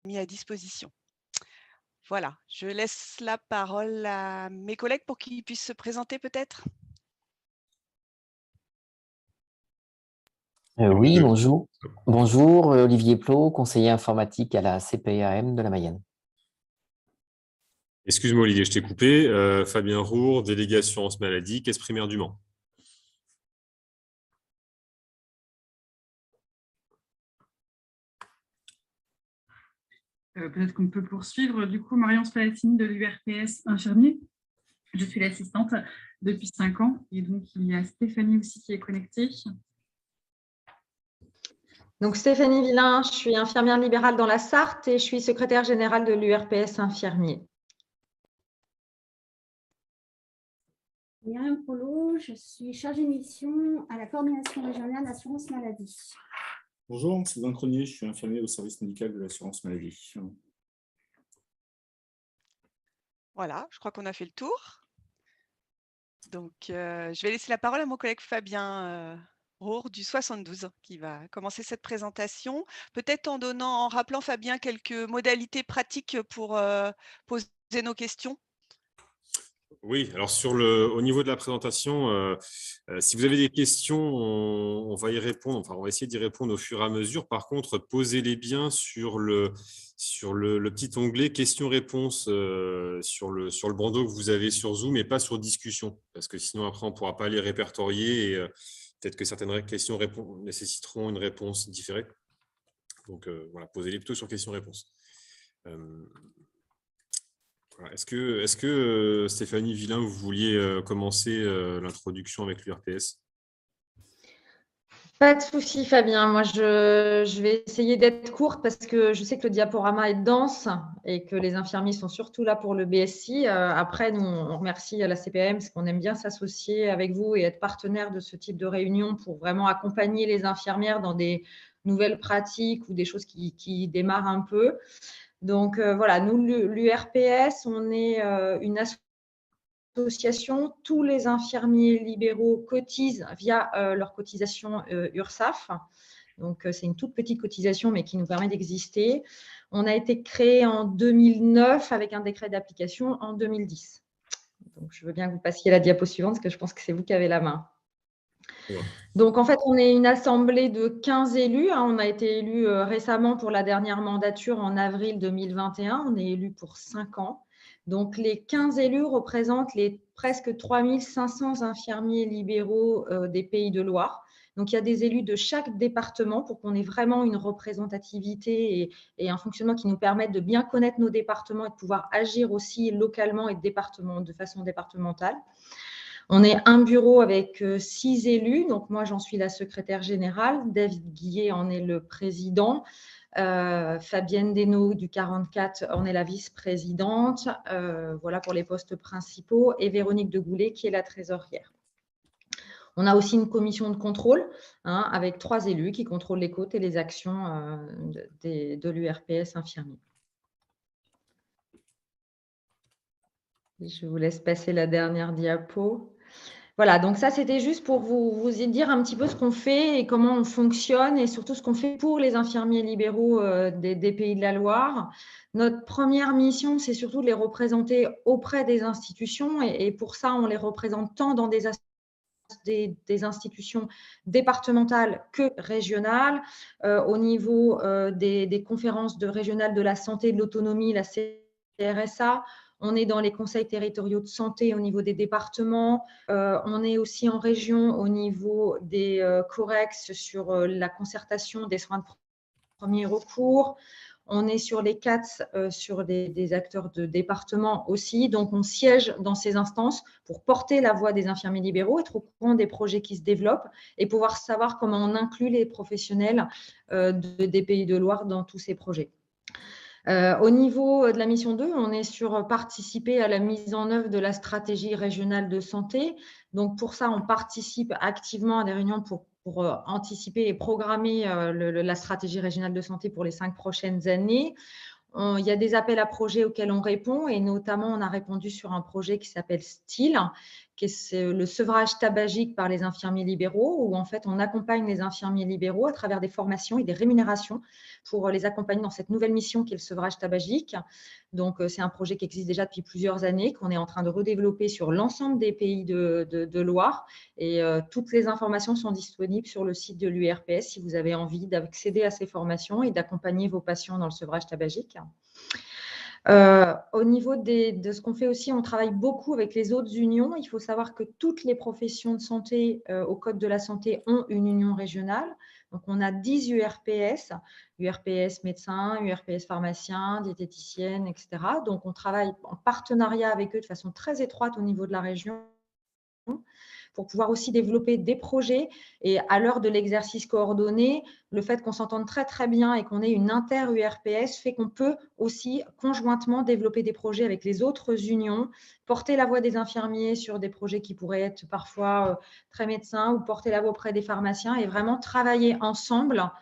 mis à disposition. Voilà, je laisse la parole à mes collègues pour qu'ils puissent se présenter peut-être. Oui, bonjour. Bonjour, Olivier Plot, conseiller informatique à la CPAM de la Mayenne. Excuse-moi Olivier, je t'ai coupé. Fabien Roure, délégué assurance maladie, caisse primaire du Mans. Peut-être qu'on peut poursuivre. Du coup, Marion Spalatini de l'URPS infirmier. Je suis l'assistante depuis 5 ans et donc il y a Stéphanie aussi qui est connectée. Donc Stéphanie Villain, je suis infirmière libérale dans la Sarthe et je suis secrétaire générale de l'URPS infirmier. Myriam Polo, je suis chargée de mission à la coordination régionale d'assurance maladie. Bonjour, Sylvain Cronier, je suis infirmier au service médical de l'assurance maladie. Voilà, je crois qu'on a fait le tour. Donc, je vais laisser la parole à mon collègue Fabien Roure du 72 qui va commencer cette présentation. Peut-être en rappelant, Fabien, quelques modalités pratiques pour poser nos questions. Oui, alors au niveau de la présentation, si vous avez des questions, on va y répondre. Enfin, on va essayer d'y répondre au fur et à mesure. Par contre, posez-les bien sur le petit onglet questions-réponses sur le bandeau que vous avez sur Zoom et pas sur discussion, parce que sinon après on ne pourra pas les répertorier et peut-être que certaines questions nécessiteront une réponse différée. Donc voilà, posez-les plutôt sur questions-réponses. Est-ce que Stéphanie Villain, vous vouliez commencer l'introduction avec l'URPS? Pas de souci, Fabien. Moi, je vais essayer d'être courte parce que je sais que le diaporama est dense et que les infirmiers sont surtout là pour le BSI. Après, nous, on remercie la CPAM parce qu'on aime bien s'associer avec vous et être partenaire de ce type de réunion pour vraiment accompagner les infirmières dans des nouvelles pratiques ou des choses qui démarrent un peu. Donc, voilà, nous, l'URPS, on est une association. Tous les infirmiers libéraux cotisent via leur cotisation URSSAF. Donc, c'est une toute petite cotisation, mais qui nous permet d'exister. On a été créé en 2009 avec un décret d'application en 2010. Donc, je veux bien que vous passiez la diapo suivante parce que je pense que c'est vous qui avez la main. Ouais. Donc, en fait, on est une assemblée de 15 élus. On a été élus récemment pour la dernière mandature en avril 2021. On est élus pour 5 ans. Donc, les 15 élus représentent les presque 3500 infirmiers libéraux des Pays de Loire. Donc, il y a des élus de chaque département pour qu'on ait vraiment une représentativité et un fonctionnement qui nous permette de bien connaître nos départements et de pouvoir agir aussi localement et de façon départementale. On est un bureau avec 6 élus. Donc, moi, j'en suis la secrétaire générale. David Guillet en est le président. Fabienne Desnaux du 44 en est la vice-présidente. Voilà pour les postes principaux. Et Véronique Degoulet qui est la trésorière. On a aussi une commission de contrôle avec 3 élus qui contrôlent les côtes et les actions de l'URPS infirmier. Je vous laisse passer la dernière diapo. Voilà, donc ça, c'était juste pour vous dire un petit peu ce qu'on fait et comment on fonctionne et surtout ce qu'on fait pour les infirmiers libéraux des Pays de la Loire. Notre première mission, c'est surtout de les représenter auprès des institutions et pour ça, on les représente tant dans des institutions départementales que régionales, au niveau des conférences régionales de la santé et de l'autonomie, la CRSA. On est dans les conseils territoriaux de santé au niveau des départements. On est aussi en région au niveau des COREX sur la concertation des soins de premier recours. On est sur les CATS, sur des acteurs de département aussi. Donc, on siège dans ces instances pour porter la voix des infirmiers libéraux, être au courant des projets qui se développent et pouvoir savoir comment on inclut les professionnels des Pays de Loire dans tous ces projets. Au niveau de la mission 2, on est sur participer à la mise en œuvre de la stratégie régionale de santé. Donc, pour ça, on participe activement à des réunions pour anticiper et programmer la stratégie régionale de santé pour les 5 prochaines années. Il y a des appels à projets auxquels on répond et notamment, on a répondu sur un projet qui s'appelle STIL, c'est le sevrage tabagique par les infirmiers libéraux, où en fait on accompagne les infirmiers libéraux à travers des formations et des rémunérations pour les accompagner dans cette nouvelle mission qui est le sevrage tabagique. Donc c'est un projet qui existe déjà depuis plusieurs années, qu'on est en train de redévelopper sur l'ensemble des pays de Loire, et toutes les informations sont disponibles sur le site de l'URPS si vous avez envie d'accéder à ces formations et d'accompagner vos patients dans le sevrage tabagique. Au niveau de ce qu'on fait aussi, on travaille beaucoup avec les autres unions. Il faut savoir que toutes les professions de santé au Code de la santé ont une union régionale. Donc, on a 10 URPS, URPS médecins, URPS pharmaciens, diététiciennes, etc. Donc, on travaille en partenariat avec eux de façon très étroite au niveau de la région pour pouvoir aussi développer des projets. Et à l'heure de l'exercice coordonné, le fait qu'on s'entende très, très bien et qu'on ait une inter-URPS fait qu'on peut aussi conjointement développer des projets avec les autres unions, porter la voix des infirmiers sur des projets qui pourraient être parfois très médecins ou porter la voix auprès des pharmaciens et vraiment travailler ensemble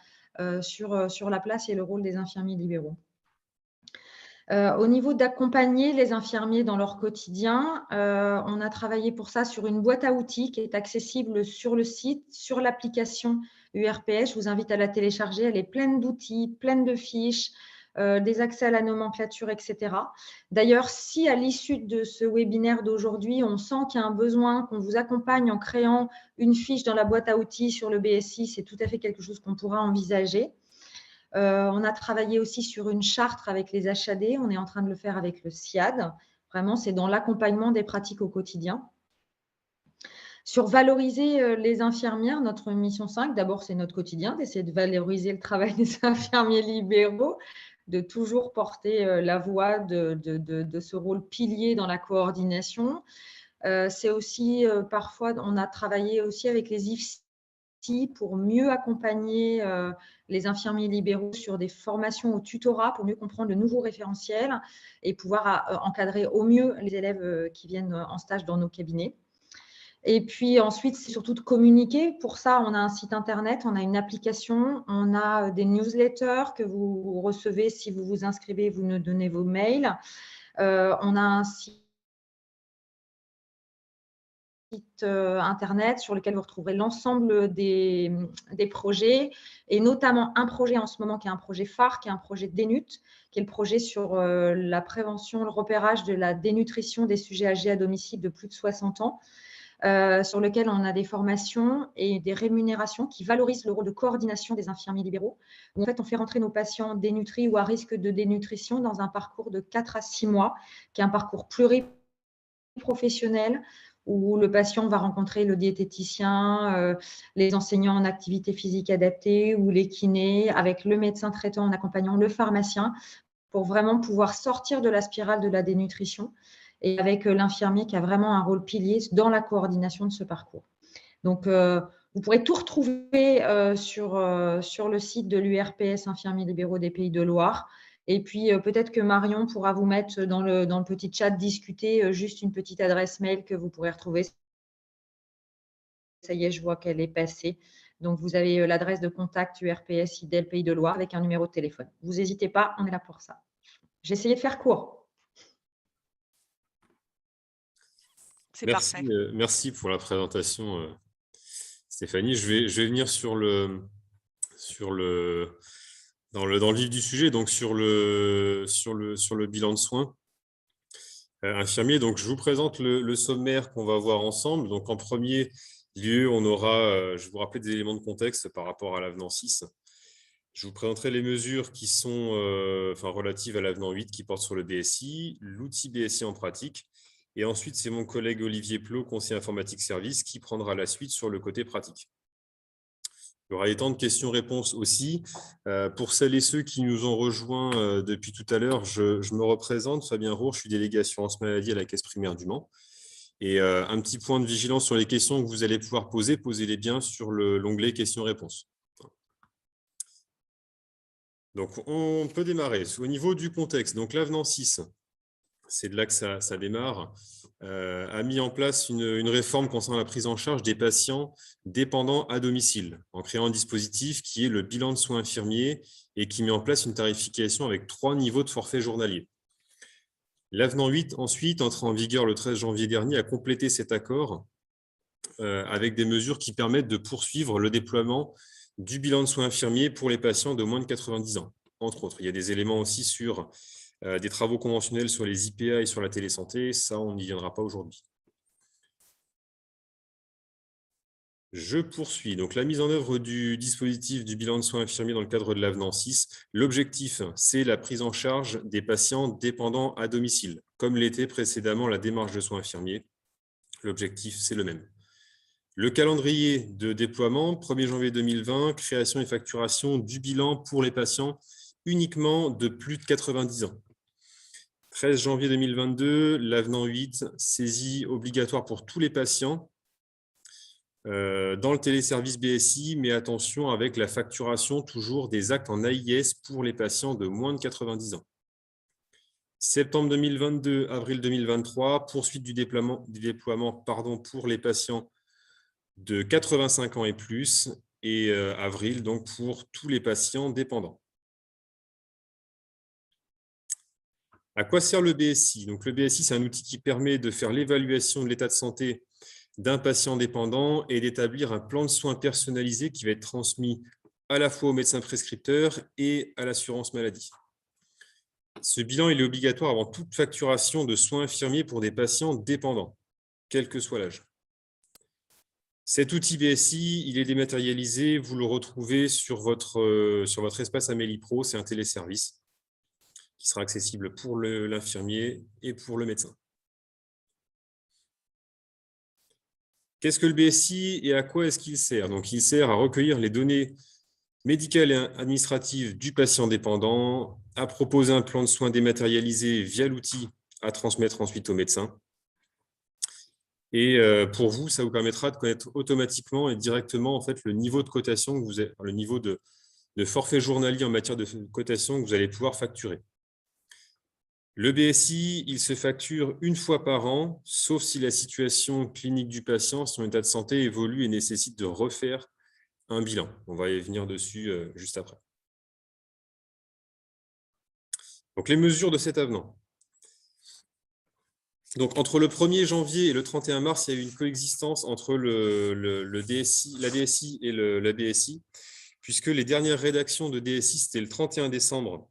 sur la place et le rôle des infirmiers libéraux. Au niveau d'accompagner les infirmiers dans leur quotidien, on a travaillé pour ça sur une boîte à outils qui est accessible sur le site, sur l'application URPS. Je vous invite à la télécharger. Elle est pleine d'outils, pleine de fiches, des accès à la nomenclature, etc. D'ailleurs, si à l'issue de ce webinaire d'aujourd'hui, on sent qu'il y a un besoin qu'on vous accompagne en créant une fiche dans la boîte à outils sur le BSI, c'est tout à fait quelque chose qu'on pourra envisager. On a travaillé aussi sur une charte avec les HAD. On est en train de le faire avec le SIAD. Vraiment, c'est dans l'accompagnement des pratiques au quotidien. Sur valoriser les infirmières, notre mission 5, d'abord, c'est notre quotidien, d'essayer de valoriser le travail des infirmiers libéraux, de toujours porter la voix de ce rôle pilier dans la coordination. C'est aussi, parfois, on a travaillé aussi avec les IFSI pour mieux accompagner les infirmiers libéraux sur des formations au tutorat pour mieux comprendre le nouveau référentiel et pouvoir encadrer au mieux les élèves qui viennent en stage dans nos cabinets. Et puis ensuite, c'est surtout de communiquer. Pour ça, on a un site internet, on a une application, on a des newsletters que vous recevez si vous vous inscrivez, vous nous donnez vos mails. On a un site internet sur lequel vous retrouverez l'ensemble des projets et notamment un projet en ce moment qui est un projet phare, qui est un projet DENUT, qui est le projet sur la prévention, le repérage de la dénutrition des sujets âgés à domicile de plus de 60 ans, sur lequel on a des formations et des rémunérations qui valorisent le rôle de coordination des infirmiers libéraux. Où en fait, on fait rentrer nos patients dénutris ou à risque de dénutrition dans un parcours de 4 à 6 mois, qui est un parcours pluriprofessionnel, où le patient va rencontrer le diététicien, les enseignants en activité physique adaptée ou les kinés, avec le médecin traitant en accompagnant le pharmacien, pour vraiment pouvoir sortir de la spirale de la dénutrition et avec l'infirmier qui a vraiment un rôle pilier dans la coordination de ce parcours. Donc, vous pourrez tout retrouver sur le site de l'URPS Infirmiers libéraux des Pays de Loire. Et puis, peut-être que Marion pourra vous mettre dans le petit chat discuter juste une petite adresse mail que vous pourrez retrouver. Ça y est, je vois qu'elle est passée. Donc, vous avez l'adresse de contact URPS IDEL Pays de Loire avec un numéro de téléphone. Vous n'hésitez pas, on est là pour ça. J'ai essayé de faire court. C'est parfait. Merci pour la présentation, Stéphanie. Je vais venir dans le vif du sujet, donc sur le bilan de soins infirmiers. Donc, je vous présente le sommaire qu'on va voir ensemble. Donc, en premier lieu, on aura, je vais vous rappeler des éléments de contexte par rapport à l'avenant 6. Je vous présenterai les mesures qui sont relatives à l'avenant 8 qui portent sur le BSI, l'outil BSI en pratique. Et ensuite, c'est mon collègue Olivier Plot, conseiller informatique service, qui prendra la suite sur le côté pratique. Il y aura des temps de questions-réponses aussi. Pour celles et ceux qui nous ont rejoints depuis tout à l'heure, je me représente, Fabien Roure, je suis délégué assurance maladie à la Caisse primaire du Mans. Et un petit point de vigilance sur les questions que vous allez pouvoir poser, posez-les bien sur l'onglet questions-réponses. Donc, on peut démarrer. Au niveau du contexte, donc l'avenant 6, c'est de là que ça démarre, a mis en place une réforme concernant la prise en charge des patients dépendants à domicile, en créant un dispositif qui est le bilan de soins infirmiers et qui met en place une tarification avec 3 niveaux de forfait journalier. L'avenant 8, ensuite, entré en vigueur le 13 janvier dernier, a complété cet accord avec des mesures qui permettent de poursuivre le déploiement du bilan de soins infirmiers pour les patients de moins de 90 ans, entre autres. Il y a des éléments aussi sur des travaux conventionnels sur les IPA et sur la télésanté. Ça, on n'y viendra pas aujourd'hui. Je poursuis. Donc, la mise en œuvre du dispositif du bilan de soins infirmiers dans le cadre de l'avenant 6. L'objectif, c'est la prise en charge des patients dépendants à domicile, comme l'était précédemment la démarche de soins infirmiers. L'objectif, c'est le même. Le calendrier de déploiement, 1er janvier 2020, création et facturation du bilan pour les patients uniquement de plus de 90 ans. 13 janvier 2022, l'avenant 8, saisie obligatoire pour tous les patients dans le téléservice BSI, mais attention avec la facturation toujours des actes en AIS pour les patients de moins de 90 ans. Septembre 2022, avril 2023, poursuite du déploiement pour les patients de 85 ans et plus, et avril donc pour tous les patients dépendants. À quoi sert le BSI? Donc, le BSI, c'est un outil qui permet de faire l'évaluation de l'état de santé d'un patient dépendant et d'établir un plan de soins personnalisé qui va être transmis à la fois au médecin prescripteur et à l'assurance maladie. Ce bilan il est obligatoire avant toute facturation de soins infirmiers pour des patients dépendants, quel que soit l'âge. Cet outil BSI, il est dématérialisé, vous le retrouvez sur votre espace Amélie Pro, c'est un téléservice qui sera accessible pour l'infirmier et pour le médecin. Qu'est-ce que le BSI et à quoi est-ce qu'il sert? Donc, il sert à recueillir les données médicales et administratives du patient dépendant, à proposer un plan de soins dématérialisé via l'outil à transmettre ensuite au médecin. Et pour vous, ça vous permettra de connaître automatiquement et directement en fait, le niveau de cotation, que vous avez, le niveau de forfait journalier en matière de cotation que vous allez pouvoir facturer. Le BSI, il se facture une fois par an, sauf si la situation clinique du patient, son état de santé évolue et nécessite de refaire un bilan. On va y venir dessus juste après. Donc, les mesures de cet avenant. Donc, entre le 1er janvier et le 31 mars, il y a eu une coexistence entre la DSI et la BSI, puisque les dernières rédactions de DSI, c'était le 31 décembre.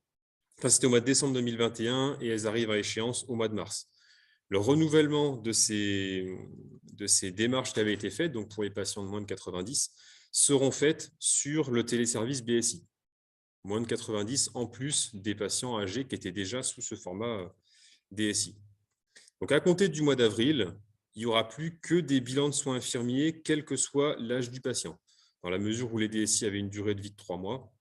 Enfin, c'était au mois de décembre 2021 et elles arrivent à échéance au mois de mars. Le renouvellement de ces démarches qui avaient été faites, donc pour les patients de moins de 90, seront faites sur le téléservice BSI. Moins de 90 en plus des patients âgés qui étaient déjà sous ce format DSI. Donc, à compter du mois d'avril, il n'y aura plus que des bilans de soins infirmiers, quel que soit l'âge du patient. Dans la mesure où les DSI avaient une durée de vie de 3 mois,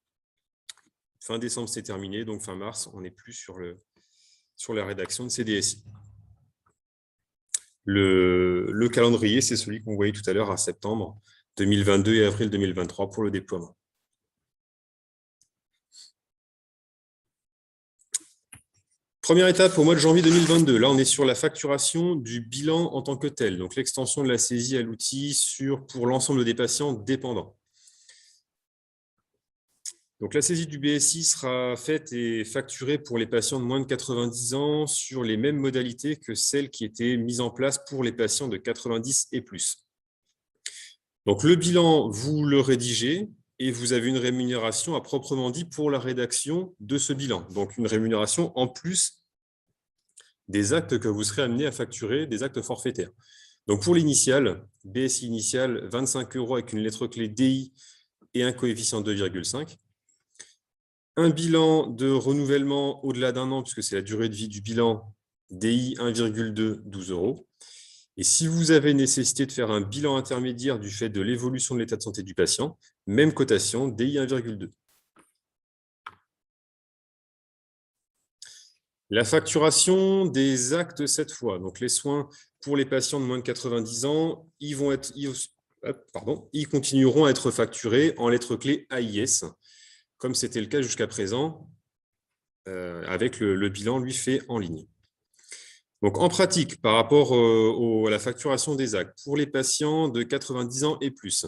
fin décembre, c'est terminé, donc fin mars, on n'est plus sur la rédaction de ces DSI. Le calendrier, c'est celui qu'on voyait tout à l'heure à septembre 2022 et avril 2023 pour le déploiement. Première étape au mois de janvier 2022. Là, on est sur la facturation du bilan en tant que tel, donc l'extension de la saisie à l'outil pour l'ensemble des patients dépendants. Donc, la saisie du BSI sera faite et facturée pour les patients de moins de 90 ans sur les mêmes modalités que celles qui étaient mises en place pour les patients de 90 et plus. Donc, le bilan, vous le rédigez et vous avez une rémunération à proprement dit pour la rédaction de ce bilan. Donc, une rémunération en plus des actes que vous serez amené à facturer, des actes forfaitaires. Donc, pour l'initial, BSI initial, 25 € avec une lettre clé DI et un coefficient 2,5. Un bilan de renouvellement au-delà d'un an, puisque c'est la durée de vie du bilan, DI 1,2, 12 €. Et si vous avez nécessité de faire un bilan intermédiaire du fait de l'évolution de l'état de santé du patient, même cotation, DI 1,2. La facturation des actes cette fois, donc les soins pour les patients de moins de 90 ans, ils continueront à être facturés en lettres clés AIS, comme c'était le cas jusqu'à présent, avec le bilan, lui, fait en ligne. Donc, en pratique, par rapport à la facturation des actes, pour les patients de 90 ans et plus,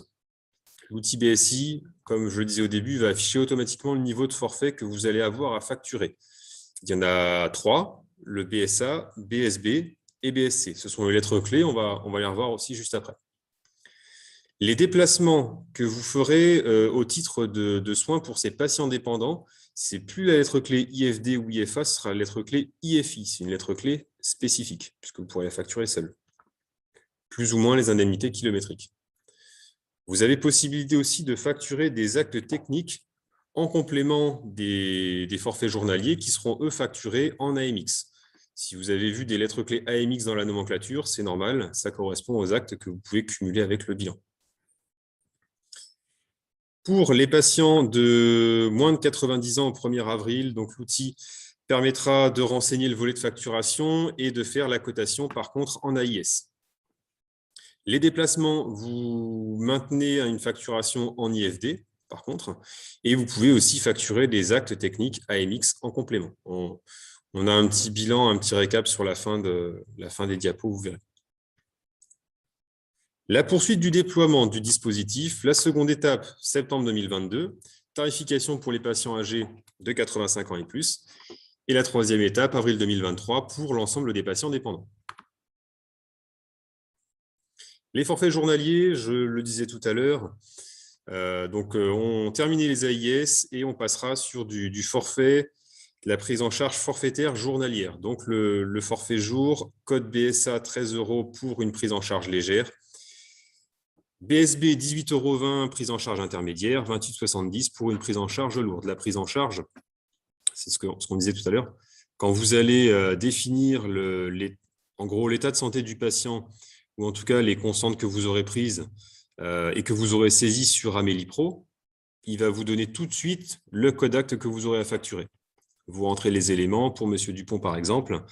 l'outil BSI, comme je le disais au début, va afficher automatiquement le niveau de forfait que vous allez avoir à facturer. Il y en a 3. le BSA, BSB et BSC. Ce sont les lettres clés, on va les revoir aussi juste après. Les déplacements que vous ferez au titre de soins pour ces patients dépendants, c'est plus la lettre clé IFD ou IFA, ce sera la lettre clé IFI. C'est une lettre clé spécifique, puisque vous pourrez la facturer seule. Plus ou moins les indemnités kilométriques. Vous avez possibilité aussi de facturer des actes techniques en complément des forfaits journaliers qui seront, eux, facturés en AMX. Si vous avez vu des lettres clés AMX dans la nomenclature, c'est normal, ça correspond aux actes que vous pouvez cumuler avec le bilan. Pour les patients de moins de 90 ans au 1er avril, donc l'outil permettra de renseigner le volet de facturation et de faire la cotation, par contre, en AIS. Les déplacements, vous maintenez une facturation en IFD, par contre, et vous pouvez aussi facturer des actes techniques AMX en complément. On a un petit bilan, un petit récap sur la fin des diapos, vous verrez. La poursuite du déploiement du dispositif, la seconde étape, septembre 2022, tarification pour les patients âgés de 85 ans et plus, et la troisième étape, avril 2023, pour l'ensemble des patients dépendants. Les forfaits journaliers, je le disais tout à l'heure, on termine les AIS et on passera sur du forfait, la prise en charge forfaitaire journalière. Donc le forfait jour, code BSA 13 € pour une prise en charge légère, BSB 18,20 €, prise en charge intermédiaire, 28,70 € pour une prise en charge lourde. La prise en charge, c'est ce qu'on disait tout à l'heure, quand vous allez définir en gros l'état de santé du patient, ou en tout cas les constantes que vous aurez prises et que vous aurez saisies sur Amélie Pro, il va vous donner tout de suite le code acte que vous aurez à facturer. Vous rentrez les éléments, pour M. Dupont par exemple,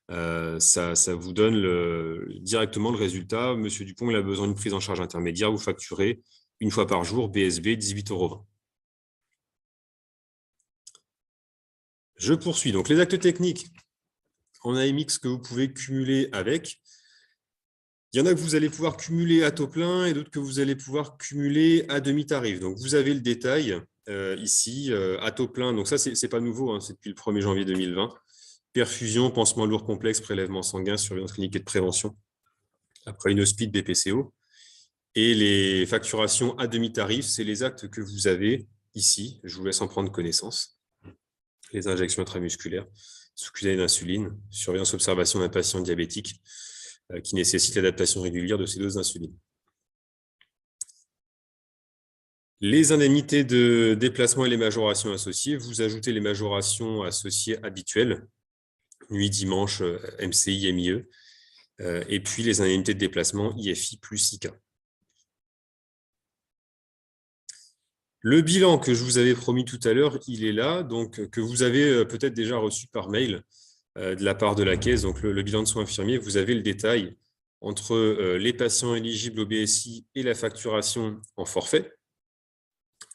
ça vous donne directement le résultat. M. Dupont, il a besoin d'une prise en charge intermédiaire, vous facturez une fois par jour, BSB 18,20 €. Je poursuis. Donc les actes techniques en AMX que vous pouvez cumuler avec. Il y en a que vous allez pouvoir cumuler à taux plein et d'autres que vous allez pouvoir cumuler à demi-tarif. Donc, vous avez le détail ici, à taux plein. Donc, ça, ce n'est pas nouveau, hein, c'est depuis le 1er janvier 2020. Perfusion, pansement lourd complexe, prélèvement sanguin, surveillance clinique et de prévention. Après une hospice BPCO. Et les facturations à demi-tarif, c'est les actes que vous avez ici. Je vous laisse en prendre connaissance. Les injections intramusculaires, sous cutanée d'insuline, surveillance observation d'un patient diabétique, qui nécessite l'adaptation régulière de ces doses d'insuline. Les indemnités de déplacement et les majorations associées, vous ajoutez les majorations associées habituelles, nuit, dimanche, MCI, MIE, et puis les indemnités de déplacement IFI plus IK. Le bilan que je vous avais promis tout à l'heure, il est là, donc que vous avez peut-être déjà reçu par mail, de la part de la caisse, donc le bilan de soins infirmiers, vous avez le détail entre les patients éligibles au BSI et la facturation en forfait,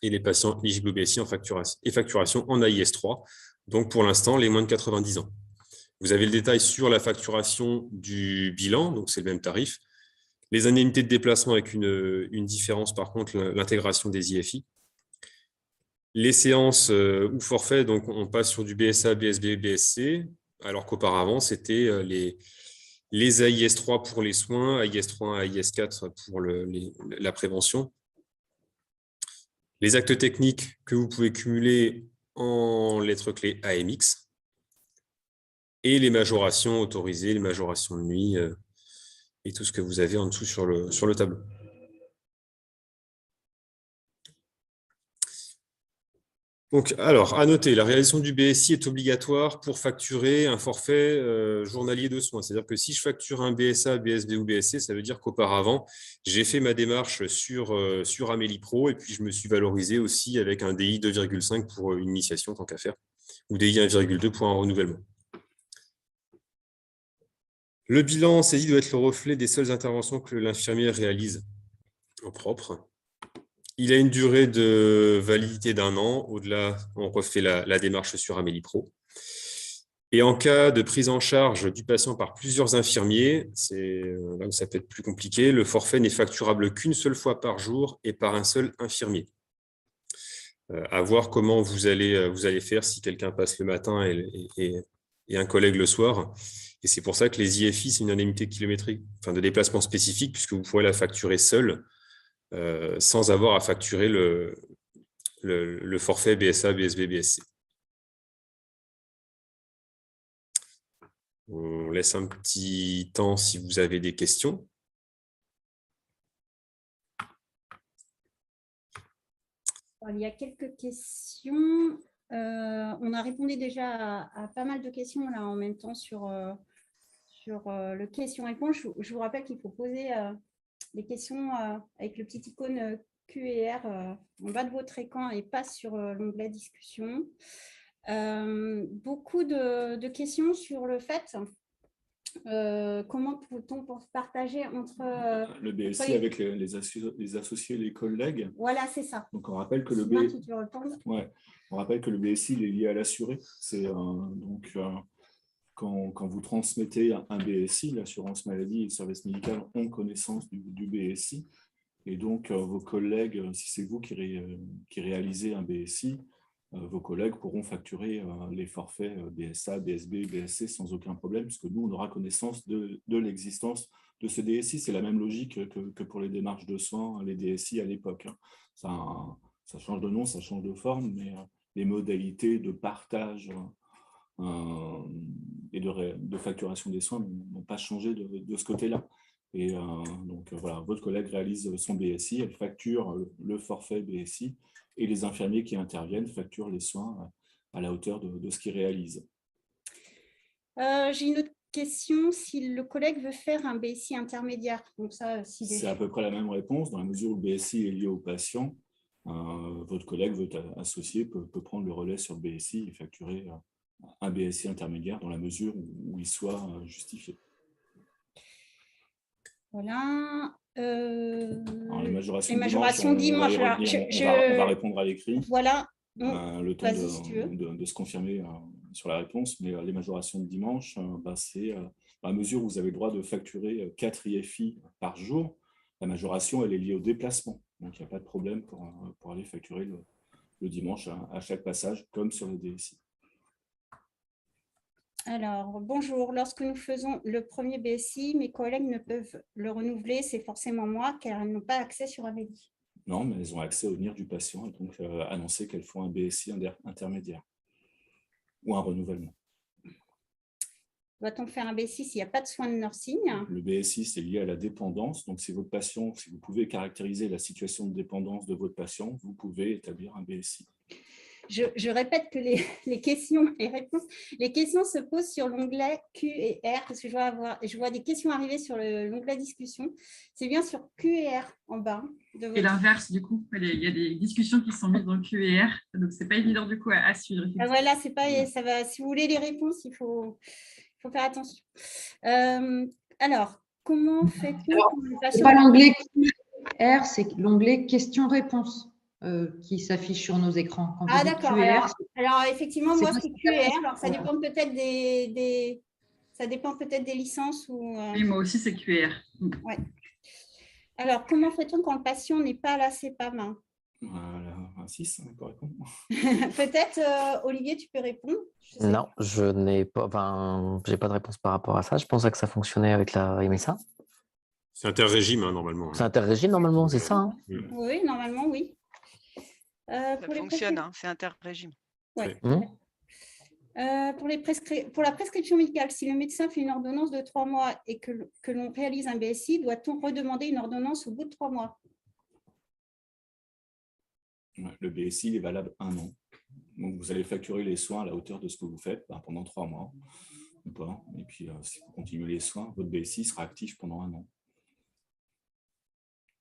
et les patients éligibles au BSI en facturation en AIS 3, donc pour l'instant les moins de 90 ans. Vous avez le détail sur la facturation du bilan, donc c'est le même tarif, les indemnités de déplacement avec une différence par contre, l'intégration des IFI. Les séances ou forfaits, donc on passe sur du BSA, BSB, BSC, alors qu'auparavant, c'était les AIS 3 pour les soins, AIS 3, AIS 4 pour la prévention. Les actes techniques que vous pouvez cumuler en lettres clés AMX. Et les majorations autorisées, les majorations de nuit et tout ce que vous avez en dessous sur le tableau. Donc, alors, à noter, la réalisation du BSI est obligatoire pour facturer un forfait journalier de soins. C'est-à-dire que si je facture un BSA, BSB ou BSC, ça veut dire qu'auparavant, j'ai fait ma démarche sur Amélie Pro et puis je me suis valorisé aussi avec un DI 2,5 pour une initiation, tant qu'à faire, ou DI 1,2 pour un renouvellement. Le bilan saisi doit être le reflet des seules interventions que l'infirmier réalise en propre. Il a une durée de validité d'1 an. Au-delà, on refait la démarche sur Amélie Pro. Et en cas de prise en charge du patient par plusieurs infirmiers, c'est là où ça peut être plus compliqué, le forfait n'est facturable qu'une seule fois par jour et par un seul infirmier. À voir comment vous allez faire si quelqu'un passe le matin et et un collègue le soir. Et c'est pour ça que les IFI, c'est une indemnité kilométrique, enfin de déplacement spécifique, puisque vous pourrez la facturer seule, sans avoir à facturer le forfait BSA, BSB, BSC. On laisse un petit temps si vous avez des questions. Il y a quelques questions. On a répondu déjà à pas mal de questions là en même temps sur le question-réponse. Je vous rappelle qu'il faut poser les questions avec le petit icône Q et R en bas de votre écran et pas sur l'onglet discussion. Beaucoup de questions sur le fait comment peut-on partager entre le BSI avec les associés, les collègues. Voilà, c'est ça. Donc on rappelle que on rappelle que le BSI il est lié à l'assuré. C'est quand vous transmettez un BSI, l'assurance maladie et le service médical ont connaissance du BSI. Et donc, vos collègues, si c'est vous qui réalisez un BSI, vos collègues pourront facturer les forfaits BSA, BSB, BSC sans aucun problème, puisque nous, on aura connaissance de l'existence de ce DSI. C'est la même logique que pour les démarches de soins, les DSI à l'époque. Ça change de nom, ça change de forme, mais les modalités de partage et de facturation des soins n'ont pas changé de ce côté-là. Et donc voilà, votre collègue réalise son BSI, elle facture le forfait BSI et les infirmiers qui interviennent facturent les soins à la hauteur de ce qu'ils réalisent. J'ai une autre question, si le collègue veut faire un BSI intermédiaire. Donc ça, c'est à peu près la même réponse, dans la mesure où le BSI est lié au patient. Votre collègue associé peut prendre le relais sur le BSI et facturer un BSI intermédiaire dans la mesure où il soit justifié. Voilà. Alors, les majorations dimanche, on va répondre à l'écrit. Voilà. Le temps de se confirmer sur la réponse, mais les majorations de dimanche, c'est à la mesure où vous avez le droit de facturer 4 IFI par jour, la majoration elle est liée au déplacement. Donc il n'y a pas de problème pour aller facturer le dimanche à chaque passage, comme sur le DSI. Alors, bonjour. Lorsque nous faisons le premier BSI, mes collègues ne peuvent le renouveler, c'est forcément moi, car elles n'ont pas accès sur Amélie. Non, mais elles ont accès au NIR du patient, et donc annoncer qu'elles font un BSI intermédiaire ou un renouvellement. Doit-on faire un BSI s'il n'y a pas de soins de nursing? Le BSI, c'est lié à la dépendance. Donc, si votre patient, si vous pouvez caractériser la situation de dépendance de votre patient, vous pouvez établir un BSI. Je répète que les questions et réponses, les questions se posent sur l'onglet Q et R, parce que je vois des questions arriver sur l'onglet discussion. C'est bien sur Q et R en bas. Et l'inverse, du coup, il y a des discussions qui sont mises dans Q et R, donc ce n'est pas évident du coup à suivre. Ah, voilà, c'est pas, ça va, si vous voulez les réponses, il faut faire attention. Alors, comment fait-on? Ce n'est pas l'onglet Q et R, c'est l'onglet questions-réponses. Qui s'affiche sur nos écrans. Ah d'accord, alors effectivement, moi c'est QR, alors ça dépend peut-être des licences. Oui, moi aussi c'est QR. Ouais. Alors, comment fait-on quand le patient n'est pas à la CEPAM? Voilà, un 6, on peut répondre. Peut-être, Olivier, tu peux répondre? Non, je n'ai pas, j'ai pas de réponse par rapport à ça. Je pensais que ça fonctionnait avec la MSA. C'est interrégime, normalement. C'est interrégime, normalement, c'est ça, hein? Oui, normalement, oui. Ça fonctionne, c'est interrégime. Ouais. Pour la prescription médicale, si le médecin fait une ordonnance de 3 mois et que l'on réalise un BSI, doit-on redemander une ordonnance au bout de 3 mois? Le BSI est valable 1 an. Donc, vous allez facturer les soins à la hauteur de ce que vous faites pendant 3 mois. Ou pas. Et puis, si vous continuez les soins, votre BSI sera actif pendant 1 an.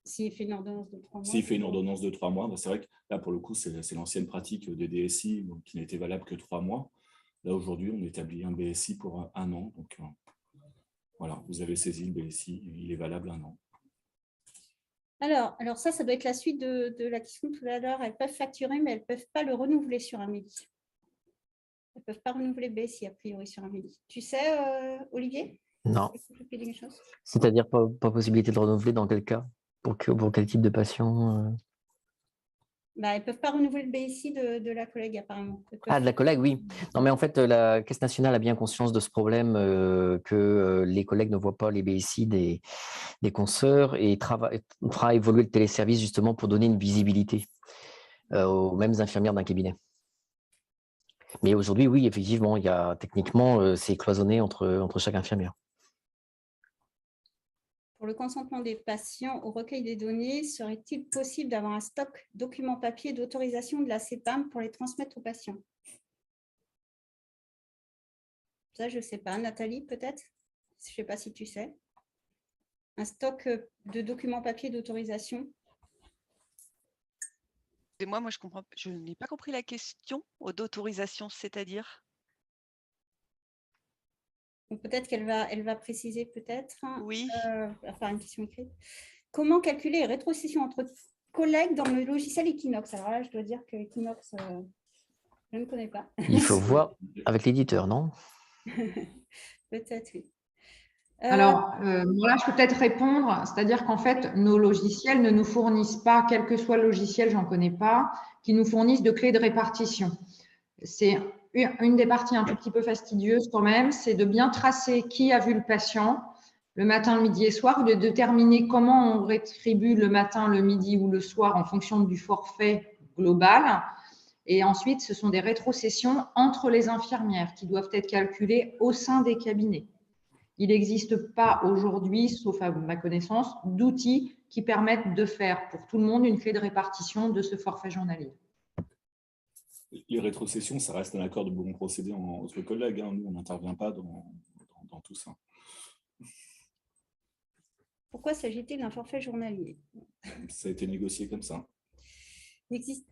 S'il fait une ordonnance de 3 mois. S'il fait une ordonnance de 3 mois, c'est vrai que là, pour le coup, c'est l'ancienne pratique des DSI donc, qui n'était valable que 3 mois. Là, aujourd'hui, on établit un BSI pour 1 an. Donc, voilà, vous avez saisi le BSI, il est valable 1 an. Alors ça doit être la suite de la question tout à l'heure. Elles peuvent facturer, mais elles ne peuvent pas le renouveler sur Amélie. Elles ne peuvent pas renouveler le BSI, a priori, sur Amélie. Tu sais, Olivier? Non. C'est-à-dire pas possibilité de renouveler dans quel cas? Pour quel type de patient? Bah, elles ne peuvent pas renouveler le BSI de la collègue, apparemment. Ah, de la collègue, oui. Non, mais en fait, la Caisse nationale a bien conscience de ce problème que les collègues ne voient pas les BSI des consoeurs et fera évoluer le téléservice justement pour donner une visibilité aux mêmes infirmières d'un cabinet. Mais aujourd'hui, oui, effectivement, techniquement, c'est cloisonné entre chaque infirmière. Pour le consentement des patients au recueil des données, serait-il possible d'avoir un stock documents papier d'autorisation de la CEPAM pour les transmettre aux patients? Ça, je ne sais pas. Nathalie, peut-être? Je ne sais pas si tu sais. Un stock de documents papier d'autorisation? Moi, je comprends. Je n'ai pas compris la question d'autorisation, c'est-à-dire. Peut-être qu'elle va préciser, peut-être. Oui. Enfin, une question écrite. Comment calculer les rétrocessions entre collègues dans le logiciel Equinox? Alors là, je dois dire que Equinox, je ne connais pas. Il faut voir avec l'éditeur, non? Peut-être, oui. Alors, là, je peux peut-être répondre, c'est-à-dire qu'en fait, nos logiciels ne nous fournissent pas, quel que soit le logiciel, j'en connais pas, qui nous fournissent de clés de répartition. C'est une des parties un tout petit peu fastidieuses quand même, c'est de bien tracer qui a vu le patient le matin, le midi et soir, de déterminer comment on rétribue le matin, le midi ou le soir en fonction du forfait global. Et ensuite, ce sont des rétrocessions entre les infirmières qui doivent être calculées au sein des cabinets. Il n'existe pas aujourd'hui, sauf à ma connaissance, d'outils qui permettent de faire pour tout le monde une clé de répartition de ce forfait journalier. Les rétrocessions, ça reste un accord de bon procédé entre collègues. Hein. Nous, on n'intervient pas dans tout ça. Pourquoi s'agit-il d'un forfait journalier? Ça a été négocié comme ça.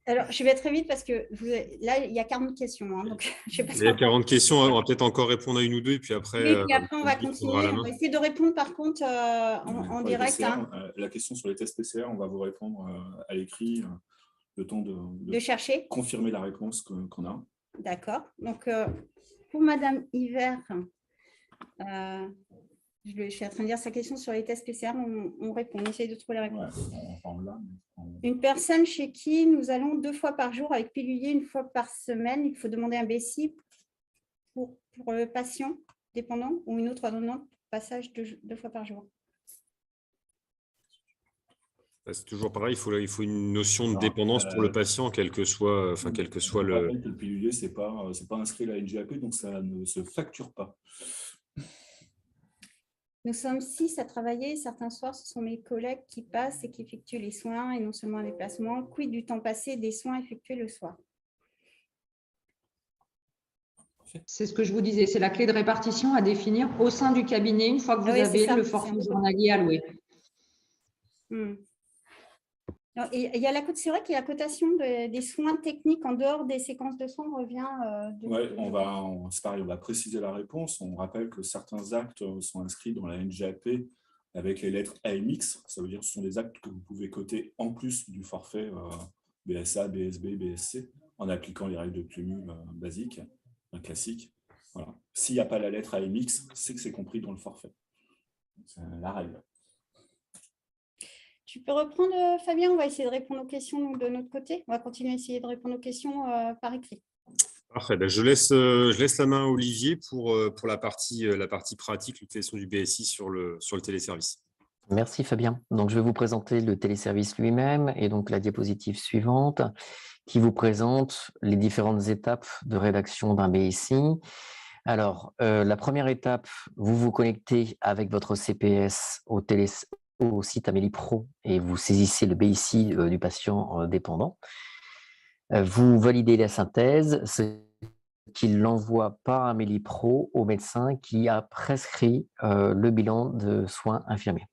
Alors, je vais très vite parce que là, il y a 40 questions. Hein, donc, je sais pas il y a 40 questions, on va peut-être encore répondre à une ou deux, et puis après, oui, puis après on va continuer. On va essayer de répondre par contre en direct. PCR, la question sur les tests PCR, on va vous répondre à l'écrit, le temps de chercher, confirmer la réponse qu'on a. D'accord. Donc, pour Madame Hiver, je suis en train de dire sa question sur les tests PCR, on répond, on essaye de trouver la réponse. Ouais, une personne chez qui nous allons 2 fois par jour avec pilulier 1 fois par semaine, il faut demander un BSI pour le patient dépendant ou une autre ordonnance pour passage 2 fois par jour. C'est toujours pareil, il faut une notion de dépendance pour le patient, quel que soit le… Le pilulier, ce n'est pas inscrit à la NGAP, donc ça ne se facture pas. Nous sommes 6 à travailler. Certains soirs, ce sont mes collègues qui passent et qui effectuent les soins et non seulement un déplacement. Quid du temps passé et des soins effectués le soir? C'est ce que je vous disais, c'est la clé de répartition à définir au sein du cabinet une fois que vous avez le forfait journalier alloué. C'est vrai qu'il y a la cotation des soins techniques en dehors des séquences de soins, on revient. C'est pareil, on va préciser la réponse. On rappelle que certains actes sont inscrits dans la NGAP avec les lettres AMX. Ça veut dire que ce sont des actes que vous pouvez coter en plus du forfait BSA, BSB, BSC, en appliquant les règles de tenue basiques, classiques. Voilà. S'il n'y a pas la lettre AMX, c'est que c'est compris dans le forfait. C'est la règle. Tu peux reprendre, Fabien? On va essayer de répondre aux questions de notre côté. On va continuer à essayer de répondre aux questions par écrit. Parfait. Ben, je laisse la main à Olivier pour la partie pratique, l'utilisation du BSI sur le téléservice. Merci Fabien. Donc, je vais vous présenter le téléservice lui-même et donc la diapositive suivante qui vous présente les différentes étapes de rédaction d'un BSI. Alors, la première étape, vous vous connectez avec votre CPS au site Amélie Pro et vous saisissez le BSI du patient dépendant. Vous validez la synthèse, ce qu'il l'envoie par Amélie Pro au médecin qui a prescrit le bilan de soins infirmiers.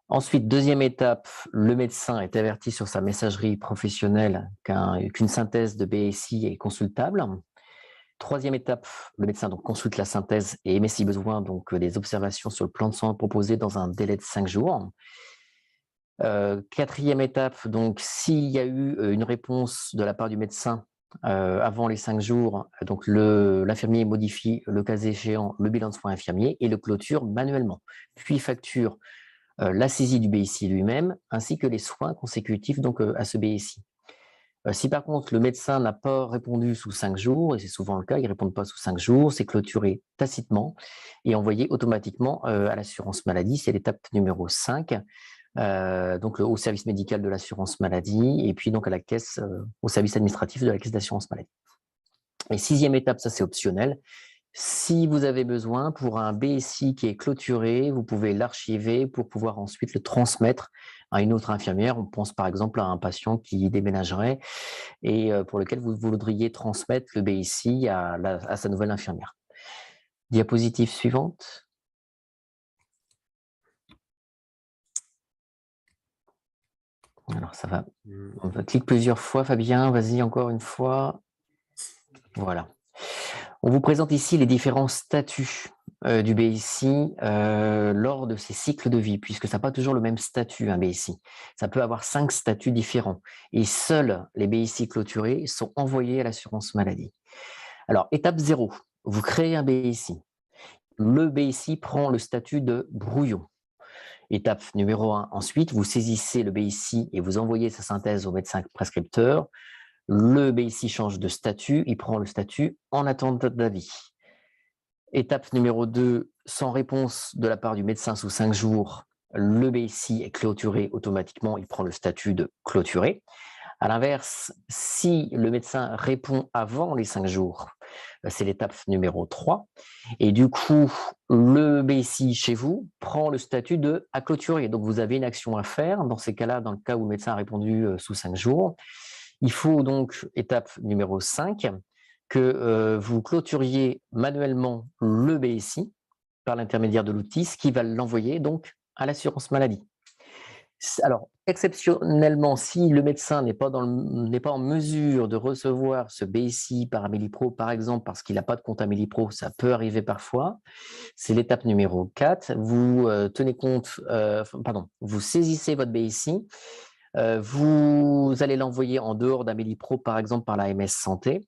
Ensuite, deuxième étape, le médecin est averti sur sa messagerie professionnelle qu'une synthèse de BSI est consultable. Troisième étape, le médecin donc consulte la synthèse et émet si besoin donc des observations sur le plan de soins proposé dans un délai de 5 jours. Quatrième étape, donc s'il y a eu une réponse de la part du médecin avant les 5 jours, donc l'infirmier modifie le cas échéant le bilan de soins infirmiers et le clôture manuellement, puis facture la saisie du BSI lui-même, ainsi que les soins consécutifs donc, à ce BSI. Si par contre le médecin n'a pas répondu sous 5 jours, et c'est souvent le cas, ils ne répondent pas sous 5 jours, c'est clôturé tacitement et envoyé automatiquement à l'assurance maladie, c'est l'étape numéro 5, donc au service médical de l'assurance maladie, et puis donc à la caisse, au service administratif de la caisse d'assurance maladie. Et 6e étape, ça c'est optionnel. Si vous avez besoin, pour un BSI qui est clôturé, vous pouvez l'archiver pour pouvoir ensuite le transmettre à une autre infirmière. On pense par exemple à un patient qui déménagerait et pour lequel vous voudriez transmettre le BSI à sa nouvelle infirmière. Diapositive suivante. Alors ça va, on clique plusieurs fois, Fabien, vas-y encore une fois. Voilà. On vous présente ici les différents statuts du BSI lors de ces cycles de vie, puisque ça n'a pas toujours le même statut, un BSI. Ça peut avoir 5 statuts différents. Et seuls les BSI clôturés sont envoyés à l'assurance maladie. Alors, étape 0, vous créez un BSI. Le BSI prend le statut de brouillon. Étape numéro 1, ensuite, vous saisissez le BSI et vous envoyez sa synthèse au médecin prescripteur. Le BSI change de statut, il prend le statut en attente d'avis. Étape numéro 2, sans réponse de la part du médecin sous 5 jours, le BSI est clôturé automatiquement, il prend le statut de clôturé. À l'inverse, si le médecin répond avant les 5 jours, c'est l'étape numéro 3. Et du coup, le BSI chez vous prend le statut de à clôturer. Donc, vous avez une action à faire. Dans ces cas-là, dans le cas où le médecin a répondu sous 5 jours, il faut donc, étape numéro 5, que vous clôturiez manuellement le BSI par l'intermédiaire de l'outil, ce qui va l'envoyer donc à l'assurance maladie. Alors, exceptionnellement, si le médecin n'est pas en mesure de recevoir ce BSI par Amélie-Pro, par exemple, parce qu'il n'a pas de compte Amélie-Pro, ça peut arriver parfois, c'est l'étape numéro 4. Vous tenez compte, vous saisissez votre BSI, vous allez l'envoyer en dehors d'Amélie-Pro, par exemple, par la MS Santé.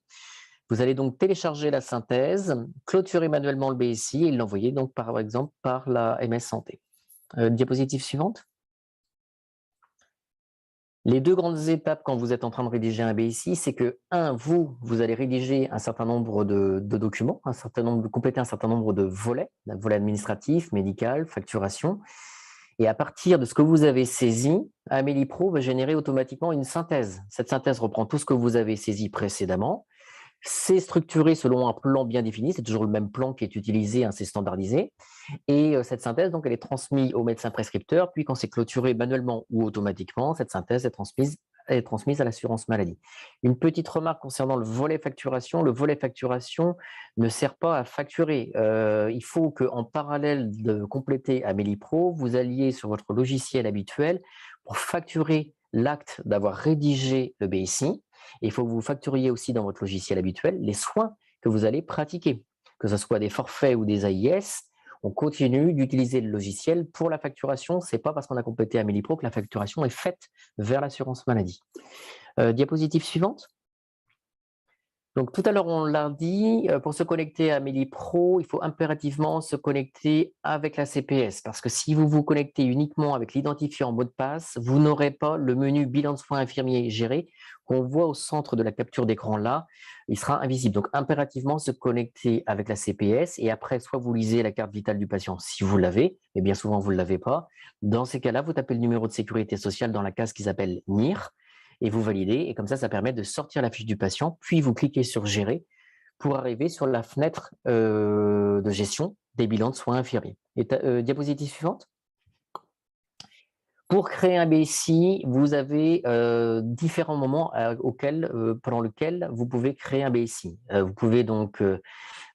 Vous allez donc télécharger la synthèse, clôturer manuellement le BSI et l'envoyer donc par exemple par la MS Santé. Diapositive suivante. Les 2 grandes étapes quand vous êtes en train de rédiger un BSI, c'est que, vous allez rédiger un certain nombre de documents, compléter un certain nombre de volets administratif, médical, facturation. Et à partir de ce que vous avez saisi, Amélie-Pro va générer automatiquement une synthèse. Cette synthèse reprend tout ce que vous avez saisi précédemment. C'est structuré selon un plan bien défini, c'est toujours le même plan qui est utilisé, c'est standardisé. Et cette synthèse, donc, elle est transmise au médecin prescripteur, puis quand c'est clôturé manuellement ou automatiquement, cette synthèse est transmise à l'assurance maladie. Une petite remarque concernant le volet facturation. Le volet facturation ne sert pas à facturer. Il faut qu'en parallèle de compléter Amélie-Pro, vous alliez sur votre logiciel habituel pour facturer l'acte d'avoir rédigé le BSI. Et il faut que vous facturiez aussi dans votre logiciel habituel les soins que vous allez pratiquer, que ce soit des forfaits ou des AIS. On continue d'utiliser le logiciel pour la facturation. Ce n'est pas parce qu'on a complété Amélie-Pro que la facturation est faite vers l'assurance maladie. Diapositive suivante. Donc, tout à l'heure, on l'a dit, pour se connecter à Amélie-Pro, il faut impérativement se connecter avec la CPS, parce que si vous vous connectez uniquement avec l'identifiant mot de passe, vous n'aurez pas le menu bilan de soins infirmiers géré qu'on voit au centre de la capture d'écran là, il sera invisible. Donc, impérativement se connecter avec la CPS et après, soit vous lisez la carte vitale du patient si vous l'avez, mais bien souvent, vous ne l'avez pas. Dans ces cas-là, vous tapez le numéro de sécurité sociale dans la case qui s'appelle NIR, et vous validez, et comme ça permet de sortir la fiche du patient, puis vous cliquez sur « Gérer » pour arriver sur la fenêtre de gestion des bilans de soins infirmiers. Diapositive suivante. Pour créer un BSI, vous avez différents moments pendant lesquels vous pouvez créer un BSI. Vous pouvez donc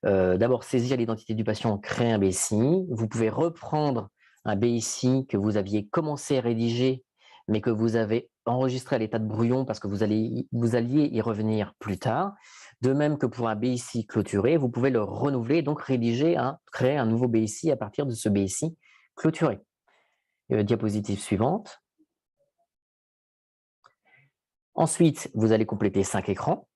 d'abord saisir l'identité du patient, créer un BSI. Vous pouvez reprendre un BSI que vous aviez commencé à rédiger, mais que vous avez enregistré à l'état de brouillon parce que vous alliez y revenir plus tard. De même que pour un BSI clôturé, vous pouvez le renouveler, donc créer un nouveau BSI à partir de ce BSI clôturé. Diapositive suivante. Ensuite, vous allez compléter 5 écrans.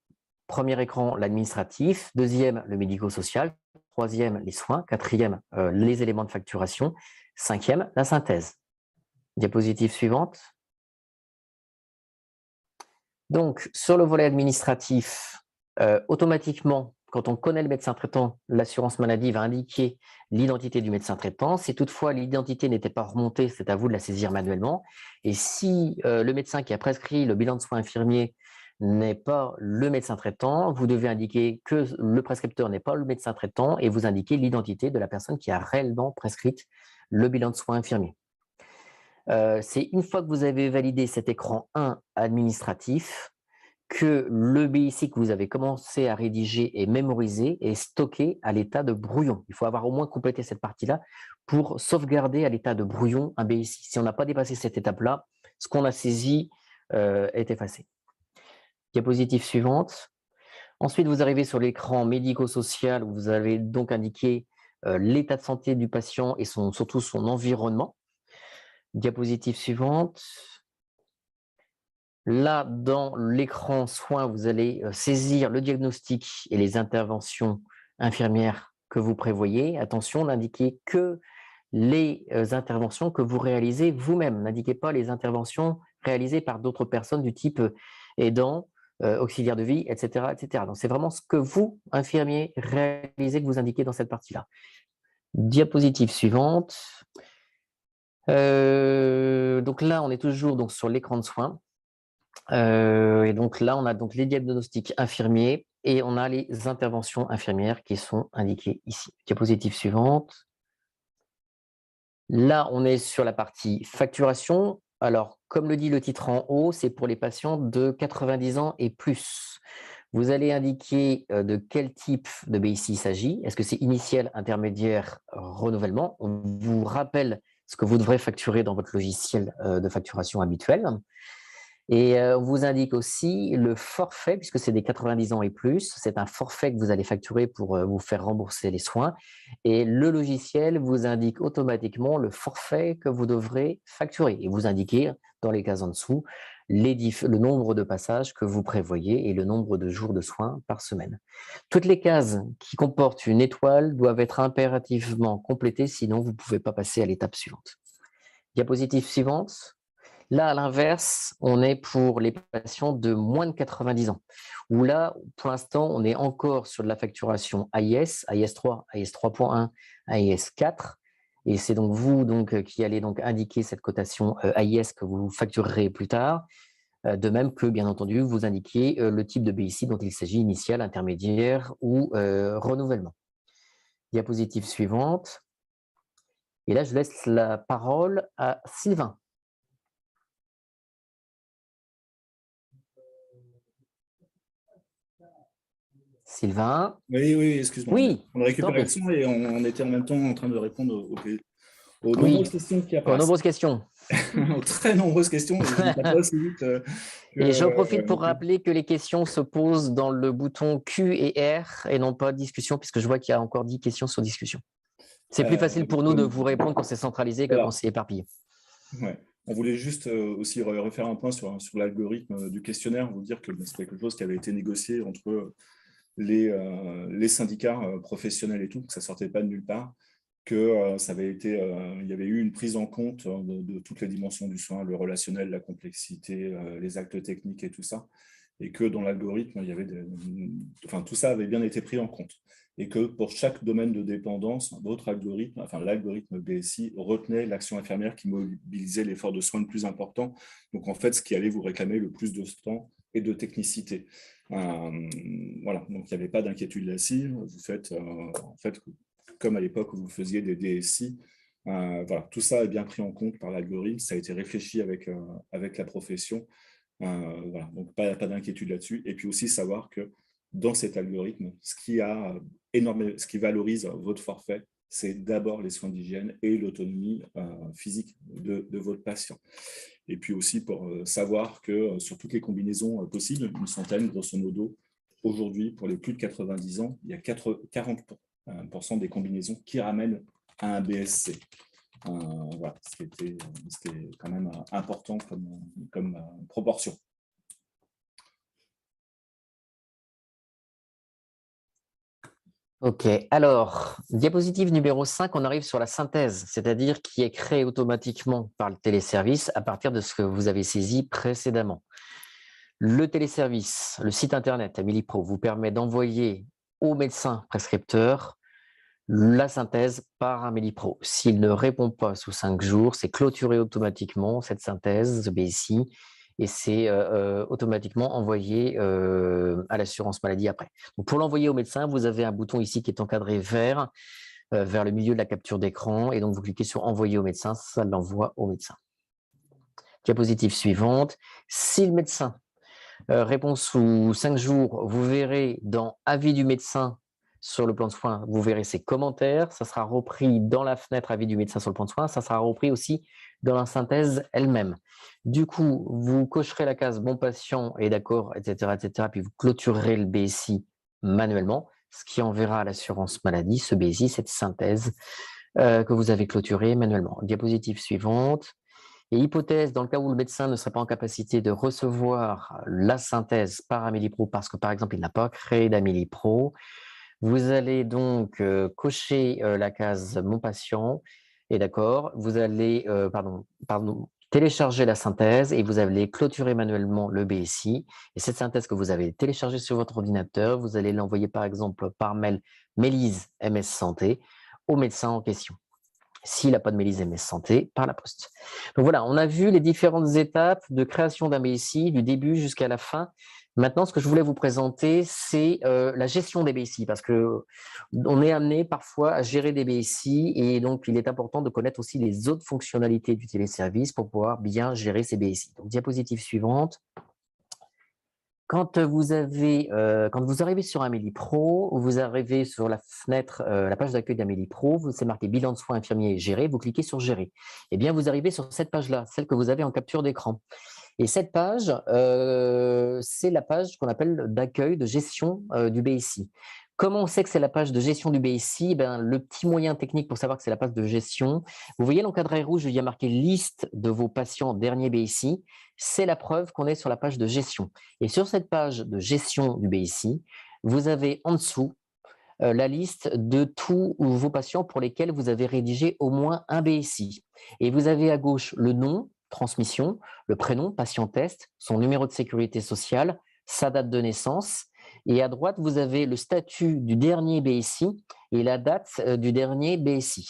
Premier écran, l'administratif. Deuxième, le médico-social. Troisième, les soins. Quatrième, les éléments de facturation. Cinquième, la synthèse. Diapositive suivante. Donc, sur le volet administratif, automatiquement, quand on connaît le médecin traitant, l'assurance maladie va indiquer l'identité du médecin traitant. Si toutefois l'identité n'était pas remontée, c'est à vous de la saisir manuellement. Et si le médecin qui a prescrit le bilan de soins infirmiers n'est pas le médecin traitant, vous devez indiquer que le prescripteur n'est pas le médecin traitant et vous indiquez l'identité de la personne qui a réellement prescrit le bilan de soins infirmiers. C'est une fois que vous avez validé cet écran 1 administratif que le BIC que vous avez commencé à rédiger et mémoriser est stocké à l'état de brouillon. Il faut avoir au moins complété cette partie-là pour sauvegarder à l'état de brouillon un BIC. Si on n'a pas dépassé cette étape-là, ce qu'on a saisi est effacé. Diapositive suivante. Ensuite, vous arrivez sur l'écran médico-social où vous avez donc indiqué l'état de santé du patient et surtout son environnement. Diapositive suivante. Là, dans l'écran soins, vous allez saisir le diagnostic et les interventions infirmières que vous prévoyez. Attention, n'indiquez que les interventions que vous réalisez vous-même. N'indiquez pas les interventions réalisées par d'autres personnes du type aidant, auxiliaire de vie, etc., etc. Donc, c'est vraiment ce que vous, infirmier, réalisez que vous indiquez dans cette partie-là. Diapositive suivante. Donc là, on est toujours donc, sur l'écran de soins. Et donc là, on a donc les diagnostics infirmiers et on a les interventions infirmières qui sont indiquées ici. Diapositive suivante. Là, on est sur la partie facturation. Alors, comme le dit le titre en haut, c'est pour les patients de 90 ans et plus. Vous allez indiquer de quel type de BIC il s'agit. Est-ce que c'est initial, intermédiaire, renouvellement? On vous rappelle ce que vous devrez facturer dans votre logiciel de facturation habituel. Et on vous indique aussi le forfait, puisque c'est des 90 ans et plus. C'est un forfait que vous allez facturer pour vous faire rembourser les soins. Et le logiciel vous indique automatiquement le forfait que vous devrez facturer. Et vous indiquez, dans les cases en dessous, le nombre de passages que vous prévoyez et le nombre de jours de soins par semaine. Toutes les cases qui comportent une étoile doivent être impérativement complétées, sinon vous ne pouvez pas passer à l'étape suivante. Diapositive suivante. Là, à l'inverse, on est pour les patients de moins de 90 ans, où là, pour l'instant, on est encore sur de la facturation AIS, AIS 3, AIS 3.1, AIS 4, et c'est donc vous qui allez donc indiquer cette cotation AIS que vous facturerez plus tard, de même que, bien entendu, vous indiquez le type de BIC dont il s'agit, initial, intermédiaire ou renouvellement. Diapositive suivante. Et là, je laisse la parole à Sylvain. Sylvain. Oui, excuse-moi. Oui, on récupérait le son et on était en même temps en train de répondre aux nombreuses questions qui apparaissent. Aux nombreuses questions. Aux très nombreuses questions. Et j'en profite pour rappeler que les questions se posent dans le bouton Q et R et non pas discussion, puisque je vois qu'il y a encore 10 questions sur discussion. C'est plus facile pour nous de vous répondre quand c'est centralisé que quand c'est éparpillé. Ouais. On voulait juste aussi refaire un point sur l'algorithme du questionnaire, vous dire que c'est quelque chose qui avait été négocié entre les syndicats professionnels et tout, que ça ne sortait pas de nulle part, que il y avait eu une prise en compte de toutes les dimensions du soin, le relationnel, la complexité, les actes techniques et tout ça, et que dans l'algorithme, tout ça avait bien été pris en compte. Et que pour chaque domaine de dépendance, votre algorithme, l'algorithme BSI, retenait l'action infirmière qui mobilisait l'effort de soins le plus important. Donc, en fait, ce qui allait vous réclamer le plus de temps et de technicité. Voilà, donc il n'y avait pas d'inquiétude là-dessus. Vous faites, en fait, comme à l'époque où vous faisiez des DSI, voilà, tout ça est bien pris en compte par l'algorithme. Ça a été réfléchi avec la profession. Voilà, donc pas d'inquiétude là-dessus. Et puis aussi savoir que dans cet algorithme, ce qui valorise votre forfait, c'est d'abord les soins d'hygiène et l'autonomie physique de votre patient. Et puis aussi pour savoir que sur toutes les combinaisons possibles, une centaine grosso modo, aujourd'hui, pour les plus de 90 ans, il y a 40% des combinaisons qui ramènent à un BSC. Voilà, ce qui est quand même important comme proportion. « Ok, alors, diapositive numéro 5, on arrive sur la synthèse, c'est-à-dire qui est créée automatiquement par le téléservice à partir de ce que vous avez saisi précédemment. Le téléservice, le site internet Amélie-Pro vous permet d'envoyer au médecin prescripteur la synthèse par Amélie-Pro. S'il ne répond pas sous 5 jours, c'est clôturé automatiquement, cette synthèse, ce BSI, et c'est automatiquement envoyé à l'assurance maladie après. Donc, pour l'envoyer au médecin, vous avez un bouton ici qui est encadré vers le milieu de la capture d'écran, et donc vous cliquez sur « Envoyer au médecin », ça l'envoie au médecin. Diapositive suivante. Si le médecin répond sous 5 jours, vous verrez dans « Avis du médecin » sur le plan de soins, vous verrez ses commentaires, ça sera repris dans la fenêtre « Avis du médecin » sur le plan de soins, ça sera repris aussi dans la synthèse elle-même. Du coup, vous cocherez la case « Bon patient » et d'accord, etc., puis vous clôturerez le BSI manuellement, ce qui enverra à l'assurance maladie, ce BSI, cette synthèse que vous avez clôturée manuellement. Diapositive suivante. Et hypothèse, dans le cas où le médecin ne serait pas en capacité de recevoir la synthèse par Amélie-Pro parce que, par exemple, il n'a pas créé d'Amélie-Pro, vous allez donc cocher la case « Mon patient » et d'accord, vous allez télécharger la synthèse et vous allez clôturer manuellement le BSI. Et cette synthèse que vous avez téléchargée sur votre ordinateur, vous allez l'envoyer par exemple par mail Mélise MS Santé au médecin en question. S'il n'a pas de Mélise MS Santé, par la poste. Donc voilà, on a vu les différentes étapes de création d'un BSI, du début jusqu'à la fin. Maintenant, ce que je voulais vous présenter, c'est la gestion des BSI, parce qu'on est amené parfois à gérer des BSI, et donc il est important de connaître aussi les autres fonctionnalités du téléservice pour pouvoir bien gérer ces BSI. Donc, diapositive suivante. Quand vous arrivez sur Amélie-Pro, vous arrivez sur la fenêtre, la page d'accueil d'Amélie-Pro, c'est marqué bilan de soins infirmiers géré, vous cliquez sur gérer. Eh bien, vous arrivez sur cette page-là, celle que vous avez en capture d'écran. Et cette page, c'est la page qu'on appelle d'accueil, de gestion du BSI. Comment on sait que c'est la page de gestion du BSI? Le petit moyen technique pour savoir que c'est la page de gestion, vous voyez l'encadré rouge, il y a marqué liste de vos patients dernier BSI, c'est la preuve qu'on est sur la page de gestion. Et sur cette page de gestion du BSI, vous avez en dessous la liste de tous vos patients pour lesquels vous avez rédigé au moins un BSI. Et vous avez à gauche le nom, transmission, le prénom, patient test, son numéro de sécurité sociale, sa date de naissance. Et à droite, vous avez le statut du dernier BSI et la date du dernier BSI.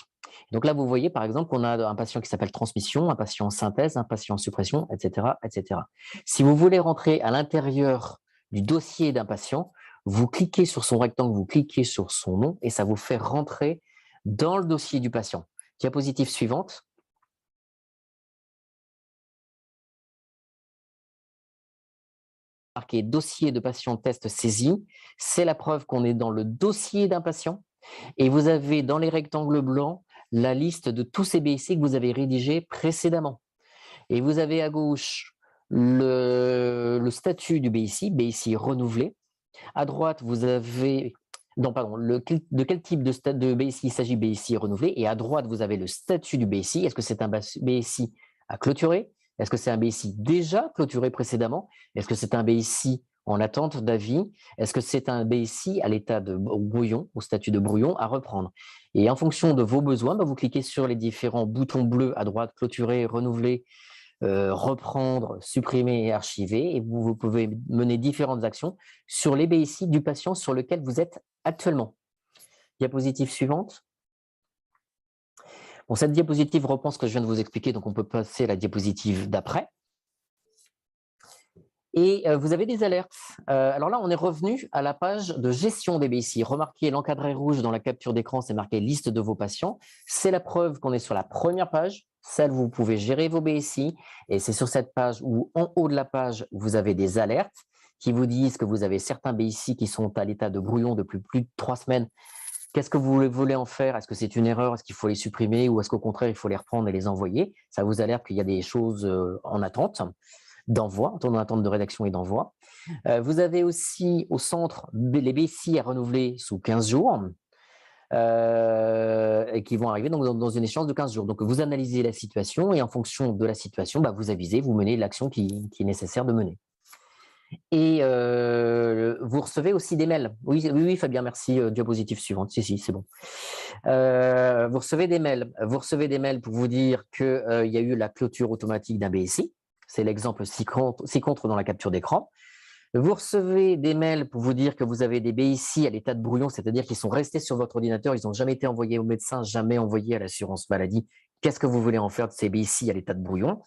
Donc là, vous voyez par exemple qu'on a un patient qui s'appelle transmission, un patient synthèse, un patient suppression, etc., etc. Si vous voulez rentrer à l'intérieur du dossier d'un patient, vous cliquez sur son rectangle, vous cliquez sur son nom et ça vous fait rentrer dans le dossier du patient. Diapositive suivante. Marqué dossier de patient test saisi, c'est la preuve qu'on est dans le dossier d'un patient et vous avez dans les rectangles blancs la liste de tous ces BSI que vous avez rédigés précédemment. Et vous avez à gauche le statut du BSI, BSI renouvelé. À droite, vous avez de quel type de BSI il s'agit, BSI renouvelé. Et à droite, vous avez le statut du BSI. Est-ce que c'est un BSI à clôturer? Est-ce que c'est un BSI déjà clôturé précédemment? Est-ce que c'est un BSI en attente d'avis? Est-ce que c'est un BSI à l'état de brouillon, au statut de brouillon, à reprendre? Et en fonction de vos besoins, vous cliquez sur les différents boutons bleus à droite, clôturer, renouveler, reprendre, supprimer et archiver, et vous pouvez mener différentes actions sur les BSI du patient sur lequel vous êtes actuellement. Diapositive suivante. Bon, cette diapositive reprend ce que je viens de vous expliquer, donc on peut passer à la diapositive d'après. Et vous avez des alertes. Alors là, on est revenu à la page de gestion des BSI. Remarquez l'encadré rouge dans la capture d'écran, c'est marqué liste de vos patients. C'est la preuve qu'on est sur la première page, celle où vous pouvez gérer vos BSI. Et c'est sur cette page où, en haut de la page, vous avez des alertes qui vous disent que vous avez certains BSI qui sont à l'état de brouillon depuis plus de 3 semaines. Qu'est-ce que vous voulez en faire? Est-ce que c'est une erreur? Est-ce qu'il faut les supprimer? Ou est-ce qu'au contraire, il faut les reprendre et les envoyer? Ça vous alerte qu'il y a des choses en attente d'envoi, en attente de rédaction et d'envoi. Vous avez aussi au centre les BSI à renouveler sous 15 jours et qui vont arriver donc, dans une échéance de 15 jours. Donc, vous analysez la situation et en fonction de la situation, vous avisez, vous menez l'action qui est nécessaire de mener. Et vous recevez aussi des mails. Oui, oui, oui, Fabien, merci. Diapositive suivante. Si, c'est bon. Vous recevez des mails. Vous recevez des mails pour vous dire qu'il y a eu la clôture automatique d'un BSI. C'est l'exemple ci-contre dans la capture d'écran. Vous recevez des mails pour vous dire que vous avez des BSI à l'état de brouillon, c'est-à-dire qu'ils sont restés sur votre ordinateur, ils n'ont jamais été envoyés au médecin, jamais envoyés à l'assurance maladie. Qu'est-ce que vous voulez en faire de ces BSI à l'état de brouillon?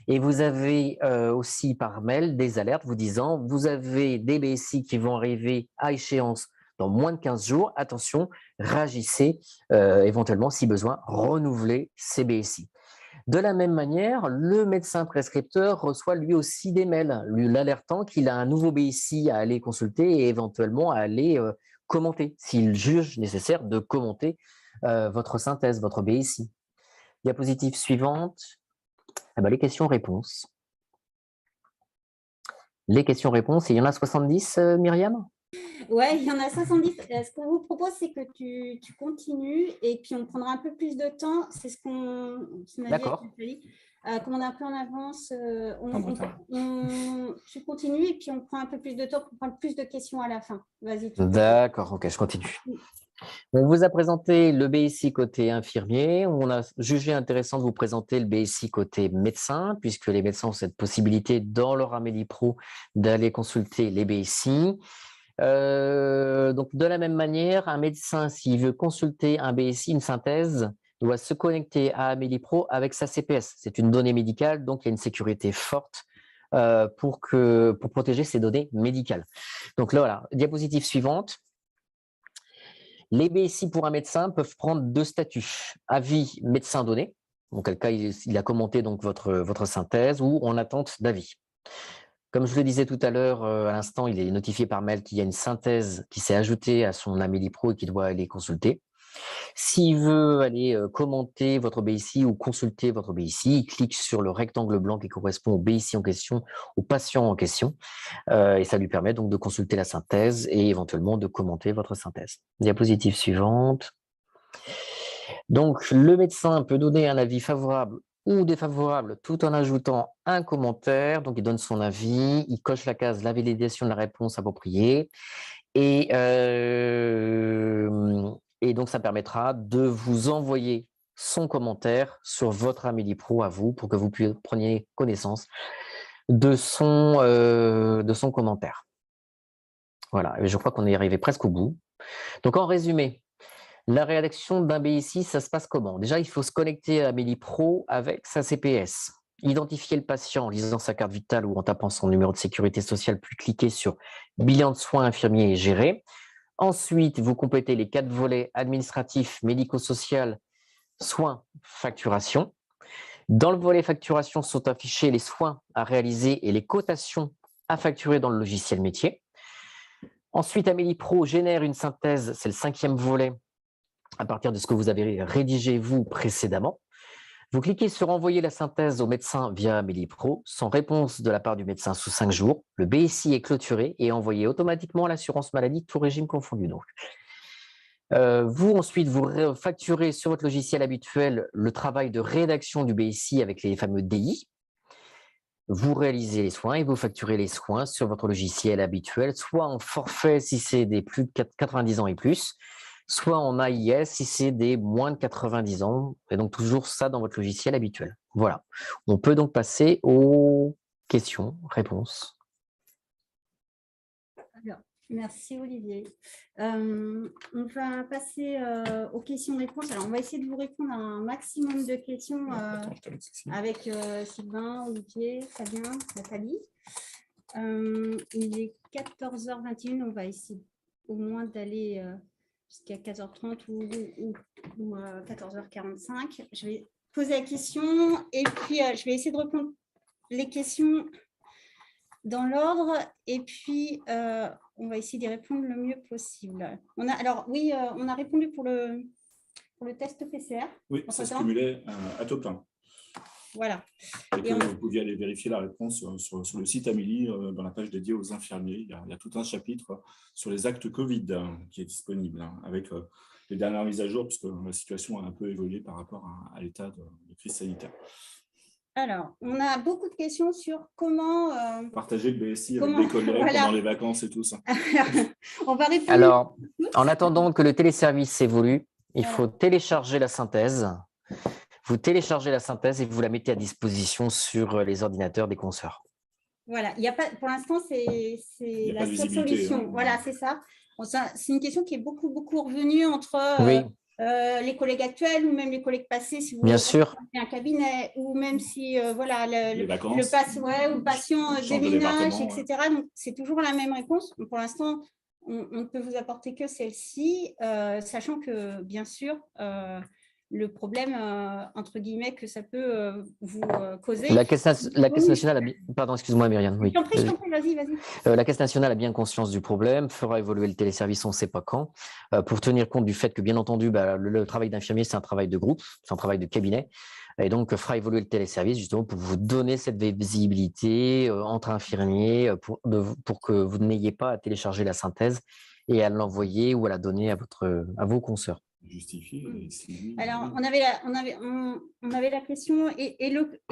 Et vous avez aussi par mail des alertes vous disant vous avez des BSI qui vont arriver à échéance dans moins de 15 jours. Attention, réagissez éventuellement si besoin, renouvelez ces BSI. De la même manière, le médecin prescripteur reçoit lui aussi des mails, lui l'alertant qu'il a un nouveau BSI à aller consulter et éventuellement à aller commenter, s'il juge nécessaire de commenter votre synthèse, votre BSI. Diapositive suivante. Ah ben, les questions-réponses. Les questions-réponses, il y en a 70, Myriam? Ouais, il y en a 70. Ce qu'on vous propose, c'est que tu continues et puis on prendra un peu plus de temps. C'est ce qu'on a dit avec Nathalie. Comme on est un peu en avance, tu continues et puis on prend un peu plus de temps pour prendre plus de questions à la fin. Vas-y. D'accord, ok, je continue. On vous a présenté le BSI côté infirmier. On a jugé intéressant de vous présenter le BSI côté médecin, puisque les médecins ont cette possibilité dans leur Amélie Pro d'aller consulter les BSI. Donc, de la même manière, un médecin, s'il veut consulter un BSI, une synthèse, doit se connecter à Amélie Pro avec sa CPS. C'est une donnée médicale, donc il y a une sécurité forte pour protéger ces données médicales. Donc là, voilà, diapositive suivante. Les BSI pour un médecin peuvent prendre deux statuts. Avis médecin donné, dans quel cas il a commenté donc votre synthèse, ou en attente d'avis. Comme je le disais tout à l'heure, à l'instant, il est notifié par mail qu'il y a une synthèse qui s'est ajoutée à son Amélie Pro et qu'il doit aller consulter. S'il veut aller commenter votre BSI ou consulter votre BSI, il clique sur le rectangle blanc qui correspond au BSI en question, au patient en question, et ça lui permet donc de consulter la synthèse et éventuellement de commenter votre synthèse. Diapositive suivante. Donc, le médecin peut donner un avis favorable ou défavorable tout en ajoutant un commentaire. Donc, il donne son avis, il coche la case la validation de la réponse appropriée et donc, ça permettra de vous envoyer son commentaire sur votre Amélie Pro à vous pour que vous preniez connaissance de son commentaire. Voilà, et je crois qu'on est arrivé presque au bout. Donc, en résumé, la rédaction d'un BSI, ça se passe comment? Déjà, il faut se connecter à Amélie Pro avec sa CPS. Identifier le patient en lisant sa carte vitale ou en tapant son numéro de sécurité sociale, puis cliquer sur bilan de soins infirmiers et géré. Ensuite, vous complétez les 4 volets administratifs, médico-social, soins, facturation. Dans le volet facturation sont affichés les soins à réaliser et les cotations à facturer dans le logiciel métier. Ensuite, Amélie Pro génère une synthèse, c'est le 5e volet, à partir de ce que vous avez rédigé vous précédemment. Vous cliquez sur envoyer la synthèse au médecin via Amélie Pro, sans réponse de la part du médecin sous 5 jours. Le BSI est clôturé et envoyé automatiquement à l'assurance maladie, tout régime confondu donc. Vous ensuite, vous facturez sur votre logiciel habituel le travail de rédaction du BSI avec les fameux DI. Vous réalisez les soins et vous facturez les soins sur votre logiciel habituel, soit en forfait si c'est des plus de 90 ans et plus, soit en AIS si c'est des moins de 90 ans, et donc toujours ça dans votre logiciel habituel. Voilà. On peut donc passer aux questions, réponses. Alors, merci Olivier. On va passer aux questions-réponses. Alors, on va essayer de vous répondre à un maximum de questions avec Sylvain, Olivier, Fabien, Nathalie. Il est 14h21, on va essayer au moins d'aller jusqu'à 15h30 ou 14h45. Je vais poser la question et puis je vais essayer de répondre les questions dans l'ordre et puis on va essayer d'y répondre le mieux possible. On a répondu pour le test PCR. Oui, ça se cumulait à tout plein. Voilà. Et vous pouviez aller vérifier la réponse sur le site Amélie, dans la page dédiée aux infirmiers. Il y a tout un chapitre sur les actes Covid qui est disponible, avec les dernières mises à jour, puisque la situation a un peu évolué par rapport à l'état de crise sanitaire. Alors, on a beaucoup de questions sur comment… Partager le BSI avec comment- des collègues voilà. pendant les vacances et tout ça. On va répondre. Alors, en attendant que le téléservice évolue, il Voilà. faut télécharger la synthèse. Vous téléchargez la synthèse et vous la mettez à disposition sur les ordinateurs des consoeurs. Voilà, il y a pas, pour l'instant, c'est y a la pas de seule visibilité, solution. hein. Voilà, c'est ça. Bon, c'est une question qui est beaucoup revenue entre Oui, les collègues actuels ou même les collègues passés, si vous bien voulez sûr. un cabinet, ou même si voilà, Les vacances, ou le patient change de déménage, département, etc. Donc, c'est toujours la même réponse. Pour l'instant, on ne peut vous apporter que celle-ci, sachant que, bien sûr, le problème, entre guillemets, que ça peut vous causer. La Caisse nationale a bien... Pardon, excuse-moi Myriam. Oui. Je t'en prie, vas-y. La Caisse nationale a bien conscience du problème, fera évoluer le téléservice, on ne sait pas quand, pour tenir compte du fait que, bien entendu, le travail d'infirmier, c'est un travail de groupe, c'est un travail de cabinet, et donc fera évoluer le téléservice justement pour vous donner cette visibilité entre infirmiers, pour que vous n'ayez pas à télécharger la synthèse et à l'envoyer ou à la donner à vos consoeurs. Justifié. Alors, on avait la question, et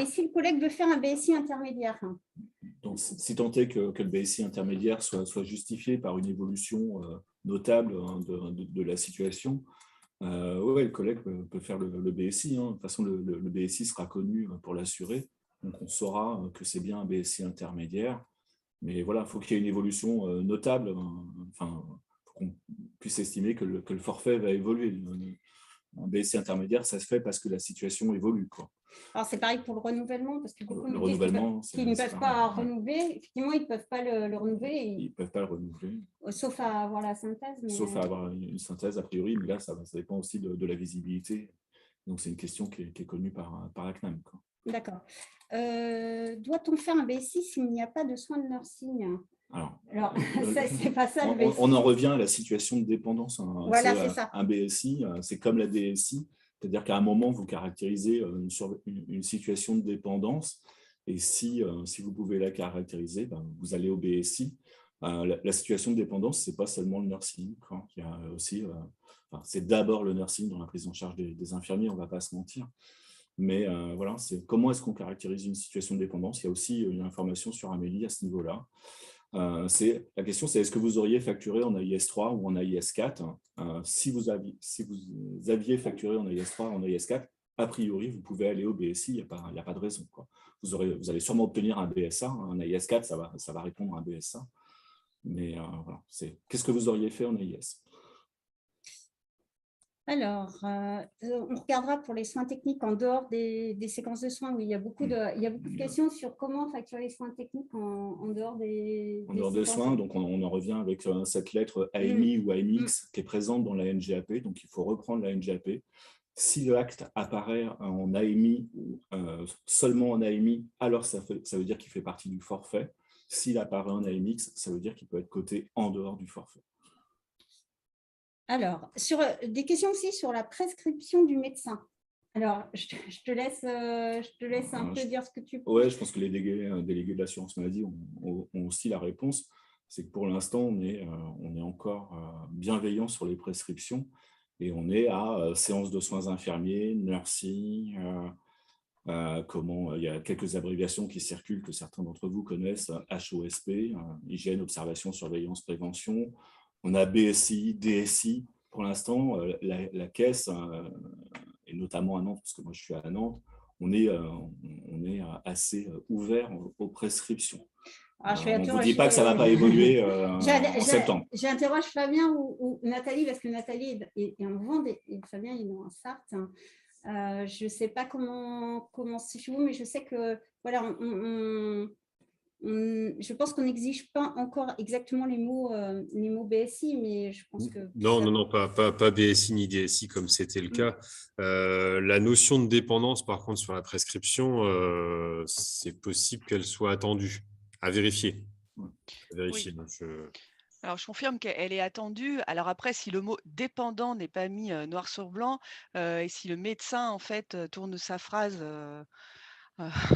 si le collègue veut faire un BSI intermédiaire? Donc, si tant est que le BSI intermédiaire soit justifié par une évolution notable de la situation, ouais, le collègue peut faire le BSI. Hein. De toute façon, le BSI sera connu pour l'assurer. Donc, on saura que c'est bien un BSI intermédiaire. Mais voilà, il faut qu'il y ait une évolution notable, enfin, pour qu'on puisse estimer que le forfait va évoluer. Un BSI intermédiaire, ça se fait parce que la situation évolue, quoi. Alors, c'est pareil pour le renouvellement, parce que beaucoup Le nous disent renouvellement, qu'ils ne peuvent pas renouveler. Effectivement, ils ne peuvent pas le renouveler. Ils ne peuvent pas le renouveler. Sauf à avoir la synthèse. Mais... Sauf à avoir une synthèse, a priori, mais là, ça dépend aussi de la visibilité. Donc, c'est une question qui est connue par la CNAM. D'accord. Doit-on faire un BSI s'il n'y a pas de soins de nursing? Alors c'est pas ça le BSI. On en revient à la situation de dépendance. Hein. Voilà, c'est ça. Un BSI, c'est comme la DSI, c'est-à-dire qu'à un moment, vous caractérisez une situation de dépendance, et si vous pouvez la caractériser, vous allez au BSI. La situation de dépendance, ce n'est pas seulement le nursing. Hein. Il y a aussi, c'est d'abord le nursing dans la prise en charge des infirmiers, on ne va pas se mentir. Mais voilà, c'est comment est-ce qu'on caractérise une situation de dépendance. Il y a aussi une information sur Amélie à ce niveau-là. La question, c'est est-ce que vous auriez facturé en AIS 3 ou en AIS 4 si vous aviez facturé en AIS 3 ou en AIS 4, a priori, vous pouvez aller au BSI, il n'y a pas de raison, quoi. Vous allez sûrement obtenir un BSA, un AIS 4, ça va répondre à un BSA. Mais voilà, qu'est-ce que vous auriez fait en AIS? Alors, on regardera pour les soins techniques en dehors des séquences de soins, où il y a beaucoup de questions sur comment facturer les soins techniques en dehors des soins. Donc, on en revient avec cette lettre AMI ou AMX qui est présente dans la NGAP. Donc, il faut reprendre la NGAP. Si l'acte apparaît en AMI ou seulement en AMI, alors ça veut dire qu'il fait partie du forfait. S'il apparaît en AMX, ça veut dire qu'il peut être coté en dehors du forfait. Alors, sur des questions aussi sur la prescription du médecin. Alors, je te laisse un peu dire ce que tu penses. Oui, je pense que les délégués de l'assurance maladie ont aussi la réponse. C'est que pour l'instant, on est encore bienveillant sur les prescriptions et on est à séance de soins infirmiers, nursing, il y a quelques abréviations qui circulent que certains d'entre vous connaissent, HOSP, hygiène, observation, surveillance, prévention. On a BSI, DSI. Pour l'instant, la caisse, et notamment à Nantes, parce que moi je suis à Nantes, on est assez ouvert aux prescriptions. On ne vous dit pas que ça ne va pas évoluer en septembre. J'interroge Fabien ou Nathalie, parce que Nathalie est en Vendée et Fabien est dans Sarthe. Je ne sais pas comment c'est chez vous, mais je sais que voilà, je pense qu'on n'exige pas encore exactement les mots BSI, mais je pense que… Non, pas BSI ni DSI comme c'était le cas. La notion de dépendance, par contre, sur la prescription, c'est possible qu'elle soit attendue, à vérifier. Oui. Alors, je confirme qu'elle est attendue. Alors après, si le mot dépendant n'est pas mis noir sur blanc, et si le médecin, en fait, tourne sa phrase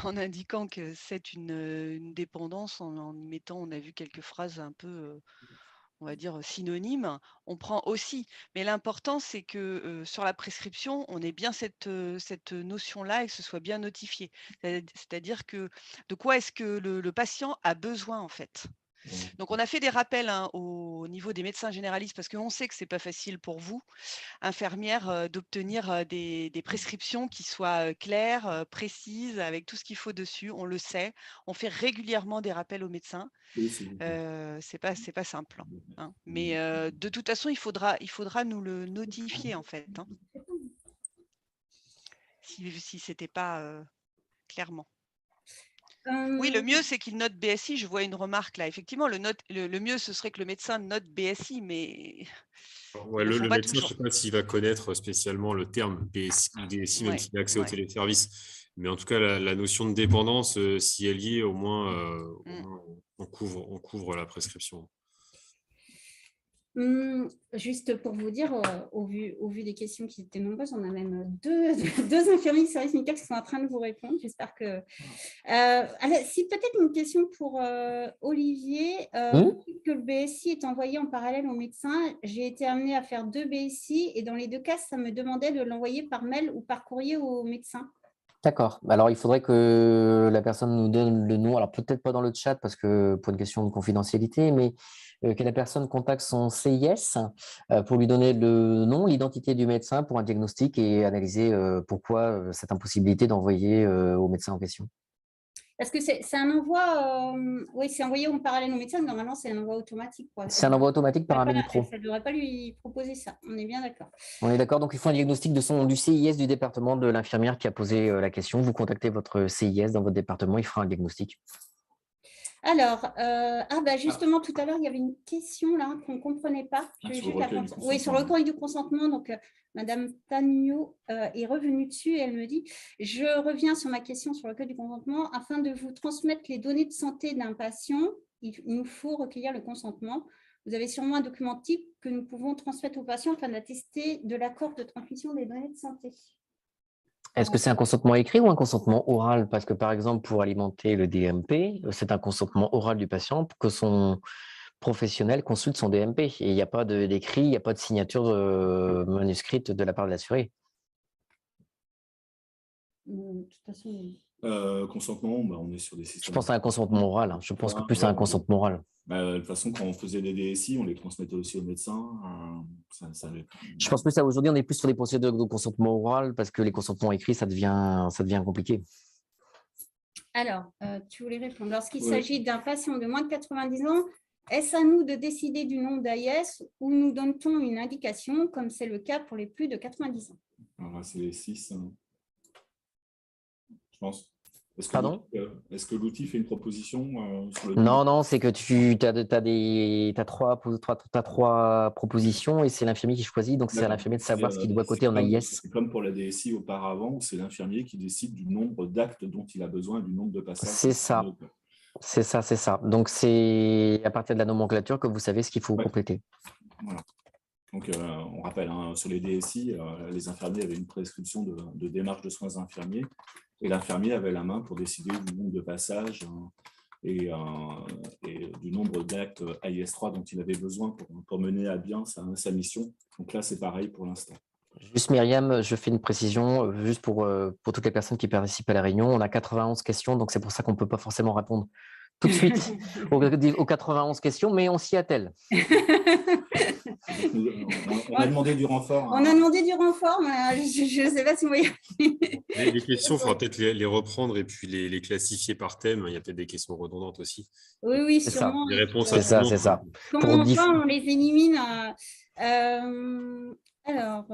en indiquant que c'est une dépendance, en y mettant, on a vu quelques phrases un peu, on va dire, synonyme, on prend aussi. Mais l'important, c'est que sur la prescription, on ait bien cette notion-là et que ce soit bien notifié. C'est-à-dire que de quoi est-ce que le patient a besoin, en fait. Donc, on a fait des rappels au niveau des médecins généralistes parce qu'on sait que ce n'est pas facile pour vous, infirmières, d'obtenir des prescriptions qui soient claires, précises, avec tout ce qu'il faut dessus. On le sait. On fait régulièrement des rappels aux médecins. C'est pas simple, hein. Mais de toute façon, il faudra nous le notifier, en fait, hein, si ce n'était pas clairement. Oui, le mieux, c'est qu'il note BSI. Je vois une remarque là. Effectivement, le mieux, ce serait que le médecin note BSI, mais Ouais, ils le font le pas médecin, je ne toujours. sais pas s'il va connaître spécialement le terme DSI, même Ouais, s'il a accès au ouais. téléservice. Mais en tout cas, la notion de dépendance, si elle y est, au moins, on couvre la prescription. Juste pour vous dire, au vu des questions qui étaient nombreuses, on a même deux infirmiers de service médical qui sont en train de vous répondre. J'espère que… alors, si peut-être une question pour Olivier. Vous dites que le BSI est envoyé en parallèle au médecin. J'ai été amenée à faire 2 BSI et dans les 2 cas, ça me demandait de l'envoyer par mail ou par courrier au médecin. D'accord. Alors, il faudrait que la personne nous donne le nom. Alors, peut-être pas dans le chat parce que pour une question de confidentialité, mais que la personne contacte son CIS pour lui donner le nom, l'identité du médecin pour un diagnostic et analyser pourquoi cette impossibilité d'envoyer au médecin en question. Parce que c'est un envoi, oui, c'est envoyé en parallèle au médecin. Normalement, c'est un envoi automatique. C'est un envoi automatique par un Medipro. Ça ne devrait pas lui proposer ça. On est bien d'accord. On est d'accord. Donc, il faut un diagnostic du CIS du département de l'infirmière qui a posé la question. Vous contactez votre CIS dans votre département, il fera un diagnostic. Alors, justement, tout à l'heure, il y avait une question là qu'on ne comprenait pas. Oui, sur le recueil du consentement. Donc, Madame Tagno est revenue dessus et elle me dit « Je reviens sur ma question sur le recueil du consentement. Afin de vous transmettre les données de santé d'un patient, il nous faut recueillir le consentement. Vous avez sûrement un document type que nous pouvons transmettre au patient afin d'attester de l'accord de transmission des données de santé. » Est-ce que c'est un consentement écrit ou un consentement oral? Parce que, par exemple, pour alimenter le DMP, c'est un consentement oral du patient pour que son professionnel consulte son DMP. Et il n'y a pas d'écrit, il n'y a pas de signature manuscrite de la part de l'assuré. De toute façon… Consentement, on est sur des systèmes… Je pense à un consentement oral. Hein. Je pense que plus à un consentement oral. De toute façon, quand on faisait des DSI, on les transmettait aussi aux médecins. Je pense plus à aujourd'hui, on est plus sur les procédures de consentement oral parce que les consentements écrits, ça devient compliqué. Alors, tu voulais répondre. Lorsqu'il s'agit d'un patient de moins de 90 ans, est-ce à nous de décider du nombre d'AIS ou nous donne-t-on une indication, comme c'est le cas pour les plus de 90 ans? Alors là, c'est les 6, je pense. Est-ce que l'outil fait une proposition sur le… Non, c'est que tu as trois propositions et c'est l'infirmier qui choisit. Donc, c'est à l'infirmier de savoir ce qu'il doit coter en AIS. C'est comme pour la DSI auparavant, c'est l'infirmier qui décide du nombre d'actes dont il a besoin, du nombre de passages. C'est ça. C'est ça. Donc, c'est à partir de la nomenclature que vous savez ce qu'il faut compléter. Voilà. Donc, on rappelle, sur les DSI, les infirmiers avaient une prescription de démarche de soins infirmiers et l'infirmier avait la main pour décider du nombre de passages et du nombre d'actes AIS3 dont il avait besoin pour mener à bien sa mission. Donc là, c'est pareil pour l'instant. Juste Myriam, je fais une précision, juste pour toutes les personnes qui participent à la réunion. On a 91 questions, donc c'est pour ça qu'on ne peut pas forcément répondre tout de suite aux 91 questions, mais on s'y attelle. On a demandé du renfort. On a demandé du renfort, mais je ne sais pas si vous voyez. Les questions, il faudra peut-être les reprendre et puis les classifier par thème. Il y a peut-être des questions redondantes aussi. Oui, sûrement. Les réponses à tout le monde. C'est ça. Comment on les élimine. Alors,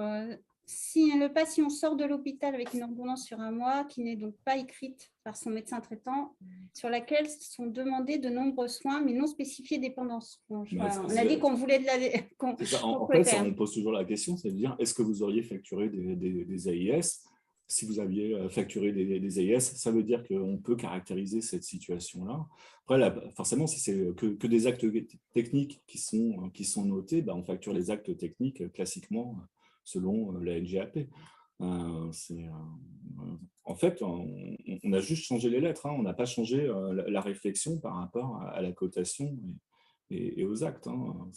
si le patient sort de l'hôpital avec une ordonnance sur un mois qui n'est donc pas écrite par son médecin traitant, sur laquelle sont demandés de nombreux soins, mais non spécifiés dépendance. On a dit qu'on voulait de la… En fait, on pose toujours la question, c'est de dire, est-ce que vous auriez facturé des AIS? Si vous aviez facturé des AIS, ça veut dire qu'on peut caractériser cette situation-là. Après, là, forcément, si c'est que des actes techniques qui sont notés, on facture les actes techniques classiquement selon la NGAP. En fait, on a juste changé les lettres, on n'a pas changé la réflexion par rapport à la cotation et aux actes. Hein.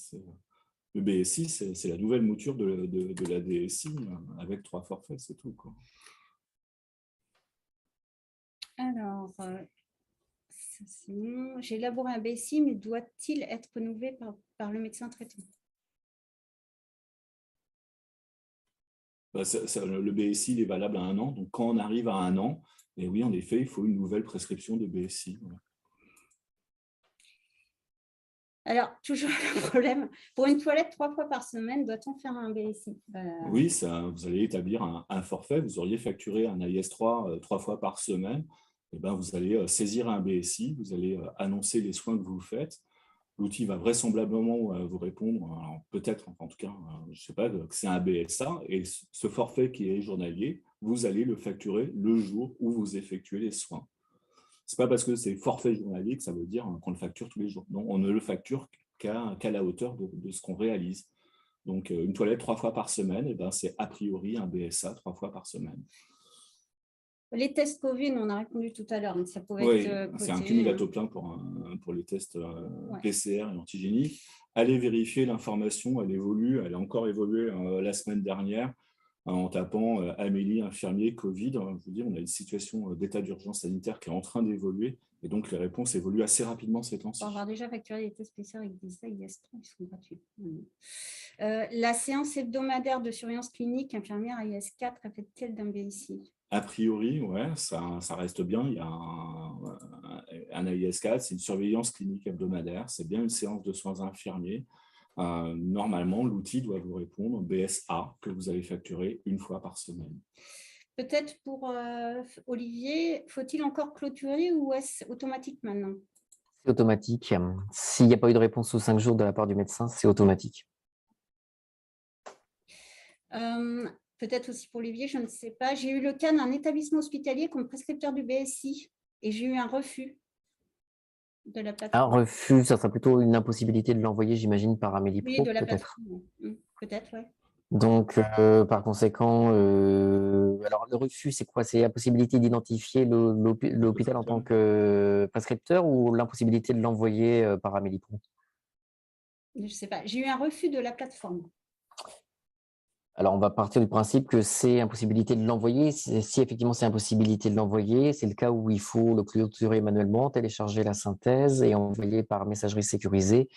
Le BSI, c'est la nouvelle mouture de la DSI avec 3 forfaits, c'est tout, quoi. Alors, ça, c'est bon. J'ai élaboré un BSI, mais doit-il être renouvelé par le médecin traitant? Le BSI, il est valable à 1 an. Donc, quand on arrive à 1 an, et oui, en effet, il faut une nouvelle prescription de BSI. Voilà. Alors, toujours le problème, pour une toilette 3 fois par semaine, doit-on faire un BSI? Oui, vous allez établir un forfait. Vous auriez facturé un AIS3 3 fois par semaine. Et ben, vous allez saisir un BSI, vous allez annoncer les soins que vous faites. L'outil va vraisemblablement vous répondre, peut-être, en tout cas, je ne sais pas, que c'est un BSA. Et ce forfait qui est journalier, vous allez le facturer le jour où vous effectuez les soins. Ce n'est pas parce que c'est forfait journalier que ça veut dire qu'on le facture tous les jours. Non, on ne le facture qu'à la hauteur de ce qu'on réalise. Donc, une toilette 3 fois par semaine, eh ben, c'est a priori un BSA 3 fois par semaine. Les tests Covid, on a répondu tout à l'heure, mais ça pouvait Oui, être c'est un cumulatoplein pour les tests PCR et antigéniques. Allez vérifier l'information, elle évolue, elle a encore évolué la semaine dernière en tapant Amélie, infirmier, Covid. Je veux dire, on a une situation d'état d'urgence sanitaire qui est en train d'évoluer et donc les réponses évoluent assez rapidement ces temps-ci. On va avoir déjà facturé les tests PCR avec des IS3, ils sont gratuits. La séance hebdomadaire de surveillance clinique infirmière IS4 fait-elle d'un BSI? A priori, ouais, ça reste bien. Il y a un AIS4, c'est une surveillance clinique hebdomadaire. C'est bien une séance de soins infirmiers. Normalement, l'outil doit vous répondre BSA que vous allez facturer 1 fois par semaine. Peut-être pour Olivier, faut-il encore clôturer ou est-ce automatique maintenant? C'est automatique. S'il n'y a pas eu de réponse sous 5 jours de la part du médecin, c'est automatique. Peut-être aussi pour Olivier, je ne sais pas. J'ai eu le cas d'un établissement hospitalier comme prescripteur du BSI et j'ai eu un refus de la plateforme. Un refus, ça sera plutôt une impossibilité de l'envoyer, j'imagine, par Amélie Oui, Pro, de la peut-être. plateforme. Peut-être, oui. Donc, par conséquent, alors le refus, c'est quoi? C'est la possibilité d'identifier l'hôpital en tant que prescripteur ou l'impossibilité de l'envoyer par Amélie Pro? Je ne sais pas. J'ai eu un refus de la plateforme. Alors, on va partir du principe que c'est impossibilité de l'envoyer. Si effectivement c'est impossibilité de l'envoyer, c'est le cas où il faut le clôturer manuellement, télécharger la synthèse et envoyer par messagerie sécurisée